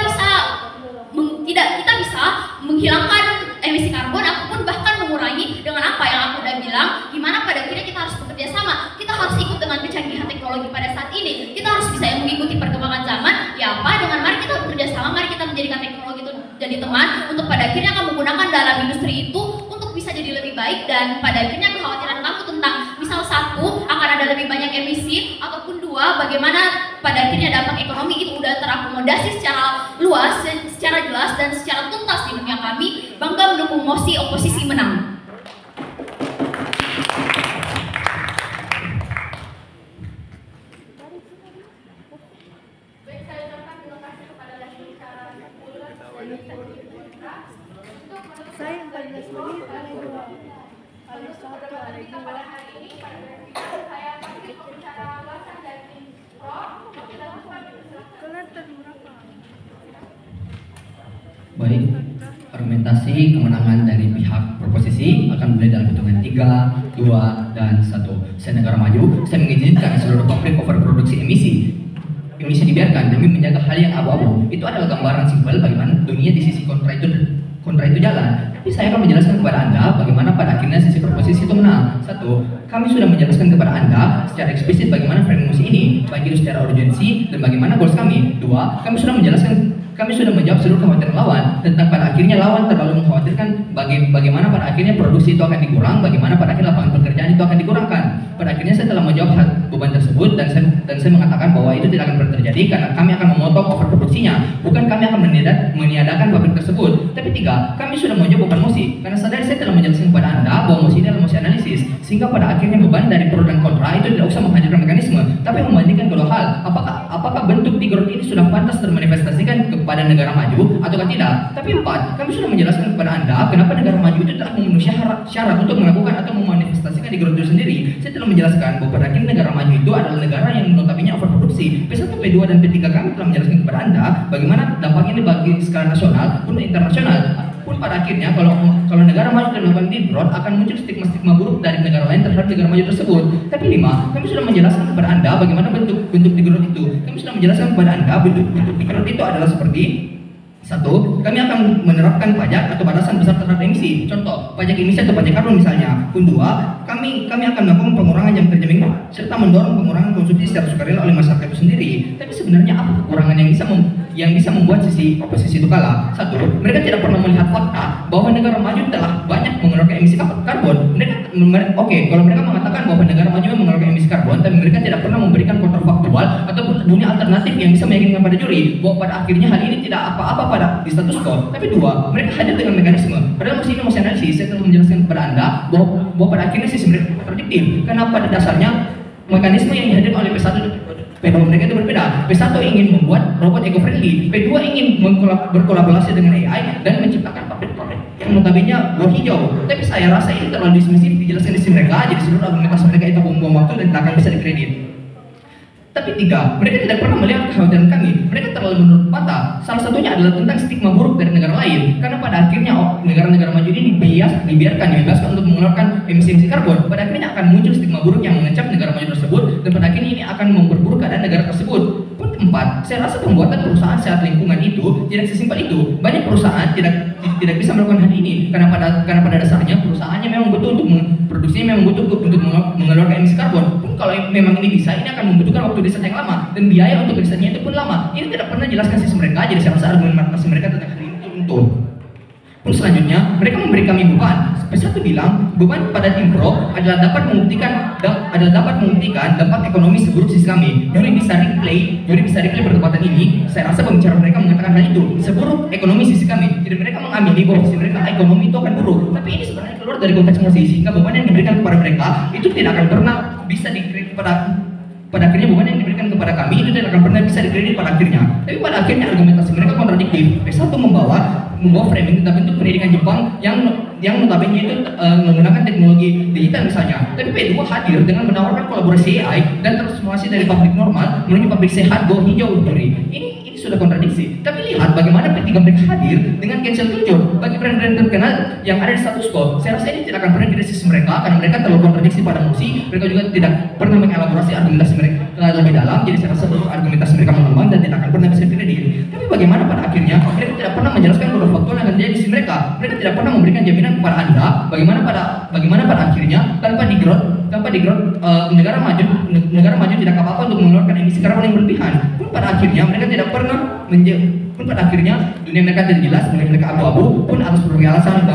bisa menghilangkan emisi karbon ataupun bahkan mengurangi dengan apa yang aku udah bilang, gimana pada akhirnya kita harus bekerja sama, kita harus ikut dengan kecanggihan teknologi pada saat ini, kita harus bisa mengikuti perkembangan zaman. Ya apa, dengan mari kita bekerja sama, mari kita menjadikan teknologi itu jadi teman untuk pada akhirnya kamu gunakan dalam industri itu untuk bisa jadi lebih baik. Dan pada akhirnya kekhawatiran kamu tentang misal satu akan ada lebih banyak emisi ataupun dua bagaimana pada akhirnya dampak ekonomi itu udah terakomodasi secara luas, secara jelas dan secara tuntas di dunia, kami bangga mendukung mosi oposisi menang. Saya yang paling menit ada satu ada dua. Saya pasti bicara alasan dari tim pro. Baik, argumentasi kemenangan dari pihak proposisi akan mulai dalam hitungan 3, 2, dan 1. Saya negara maju, saya mengizinkan seluruh pabrik overproduksi emisi dibiarkan demi menjaga hal yang abu-abu. Itu adalah gambaran simpel bagaimana dunia di sisi kontra itu jalan. Tapi saya akan menjelaskan kepada Anda bagaimana pada akhirnya sisi proposisi itu menang. 1. Kami sudah menjelaskan kepada Anda secara eksplisit bagaimana frame mosi ini, baik itu secara urgensi dan bagaimana goals kami. 2. Kami sudah menjawab seluruh kekhawatiran lawan tentang pada akhirnya lawan terlalu mengkhawatirkan bagaimana pada akhirnya produksi itu akan dikurang, bagaimana pada akhirnya lapangan pekerjaan itu akan dikurangkan. Pada akhirnya saya telah menjawab beban tersebut dan saya mengatakan bahwa itu tidak akan terjadi karena kami akan memotong overproduksinya, bukan kami akan meniadakan pabrik tersebut. Tapi 3, kami sudah menjawab beban mosi karena sadar saya telah menjelaskan kepada Anda bahwa mosi ini adalah mosi analisis, sehingga pada akhirnya beban dari pro dan kontra itu tidak usah menghadirkan mekanisme, tapi membandingkan kedua hal. Apakah bentuk degrowth ini sudah pantas termanifestasikan kepada negara maju ataukah tidak? Tapi 4, kami sudah menjelaskan kepada Anda kenapa negara maju itu telah memenuhi syarat untuk melakukan atau memanifestasikan degrowth itu sendiri. Saya telah menjelaskan bahwa pada akhirnya negara maju itu adalah negara yang notabene overproduksi. P1, P2, dan P3 kami telah menjelaskan kepada Anda bagaimana dampaknya ini bagi skala nasional pun internasional. Pun pada akhirnya kalau negara maju dan melakukan degrowth akan muncul stigma buruk dari negara lain terhadap negara maju tersebut. Tapi 5, kami sudah menjelaskan kepada Anda bagaimana bentuk degrowth itu. Kami sudah menjelaskan kepada Anda bentuk degrowth itu adalah seperti 1, kami akan menerapkan pajak atau batasan besar terhadap emisi. Contoh, pajak emisi atau pajak karbon misalnya. Pun 2, kami akan melakukan pengurangan jam kerja minggu serta mendorong pengurangan konsumsi secara sukarela oleh masyarakat itu sendiri. Tapi sebenarnya apa kekurangan yang bisa membuat sisi oposisi itu kalah? 1, mereka tidak pernah melihat fakta bahwa negara maju telah banyak mengeluarkan emisi karbon. oke, kalau mereka mengatakan bahwa negara maju mengeluarkan emisi karbon, tapi mereka tidak pernah memberikan kontrafaktual ataupun dunia alternatif yang bisa meyakinkan pada juri bahwa pada akhirnya hal ini tidak apa-apa di status quo. Tapi dua, mereka hadir dengan mekanisme. Padahal ini masih analisis, saya telah menjelaskan kepada Anda bahwa pada akhirnya sistem mereka kontradiktif. Karena pada dasarnya mekanisme yang dihadirkan oleh P1 P2 mereka itu berbeda. P1 ingin membuat robot eco-friendly, P2 ingin berkolaborasi dengan AI dan menciptakan pabrik-pabrik yang notabene buah hijau. Tapi saya rasa ini terlalu dismisif dijelaskan di sisi mereka, jadi seluruh argumentasi mereka itu buang-buang waktu dan tidak akan bisa dikredit. Tapi tiga, mereka tidak pernah melihat kekhawatiran kami. Mereka terlalu menurut patah. Salah satunya adalah tentang stigma buruk dari negara lain. Karena pada akhirnya negara-negara maju ini dibebaskan untuk mengeluarkan emisi karbon. Pada akhirnya akan muncul stigma buruk yang mengecap negara maju tersebut, dan pada akhirnya ini akan memperburuk keadaan negara tersebut. Pun keempat, saya rasa pembuatan perusahaan sehat lingkungan itu tidak sesimpel itu. Banyak perusahaan tidak bisa melakukan hal ini karena pada dasarnya perusahaannya memang butuh untuk produksinya memang butuh untuk mengeluarkan emisi karbon. Pun kalau memang ini bisa, ini akan membutuhkan waktu riset yang lama dan biaya untuk risetnya itu pun lama. Ini tidak pernah jelaskan sisi mereka, jadi saya rasa argumentasi mereka tentang hal ini itu runtuh. Pun selanjutnya, mereka memberi kami beban. P1 bilang beban pada tim pro adalah dapat membuktikan dampak ekonomi seburuk sisi kami. Juri bisa replay perdebatan ini. Saya rasa pembicara mereka mengatakan hal itu, seburuk ekonomi sisi kami. Jadi mereka mengamini bahwa sisi mereka ekonomi itu akan buruk. Tapi ini sebenarnya keluar dari konteks emosi, sehingga beban yang diberikan kepada mereka itu tidak akan pernah bisa dikredit pada akhirnya beban yang diberikan kepada kami itu tidak akan pernah bisa dikredit pada akhirnya. Tapi pada akhirnya argumentasi mereka kontradiktif. P1 membawa framing tentang bentuk pendidikan Jepang yang notabene itu menggunakan teknologi digital misalnya. Tapi P2 hadir dengan menawarkan kolaborasi AI dan transformasi dari pabrik normal menuju pabrik sehat buah hijau. Ini sudah kontradiksi. Tapi lihat bagaimana P3 mereka hadir dengan cancel culture bagi brand-brand terkenal yang ada di status quo. Saya rasa ini tidak akan pernah dirilis mereka karena mereka terlalu kontradiksi pada musik. Mereka juga tidak pernah mengelaborasi argumentasi mereka lebih dalam. Jadi saya rasa argumentasi mereka mengembang dan tidak akan pernah bisa dikredit. Tapi bagaimana pada akhirnya mereka tidak pernah menjelaskan faktor yang terjadi di sisi mereka. Mereka tidak pernah memberikan jaminan kepada Anda bagaimana pada akhirnya tanpa digrowth negara maju tidak apa-apa untuk mengeluarkan emisi karbon yang berlebihan. Pun pada akhirnya mereka tidak pernah dunia mereka tidak jelas, dunia mereka abu-abu pun harus berbagai alasan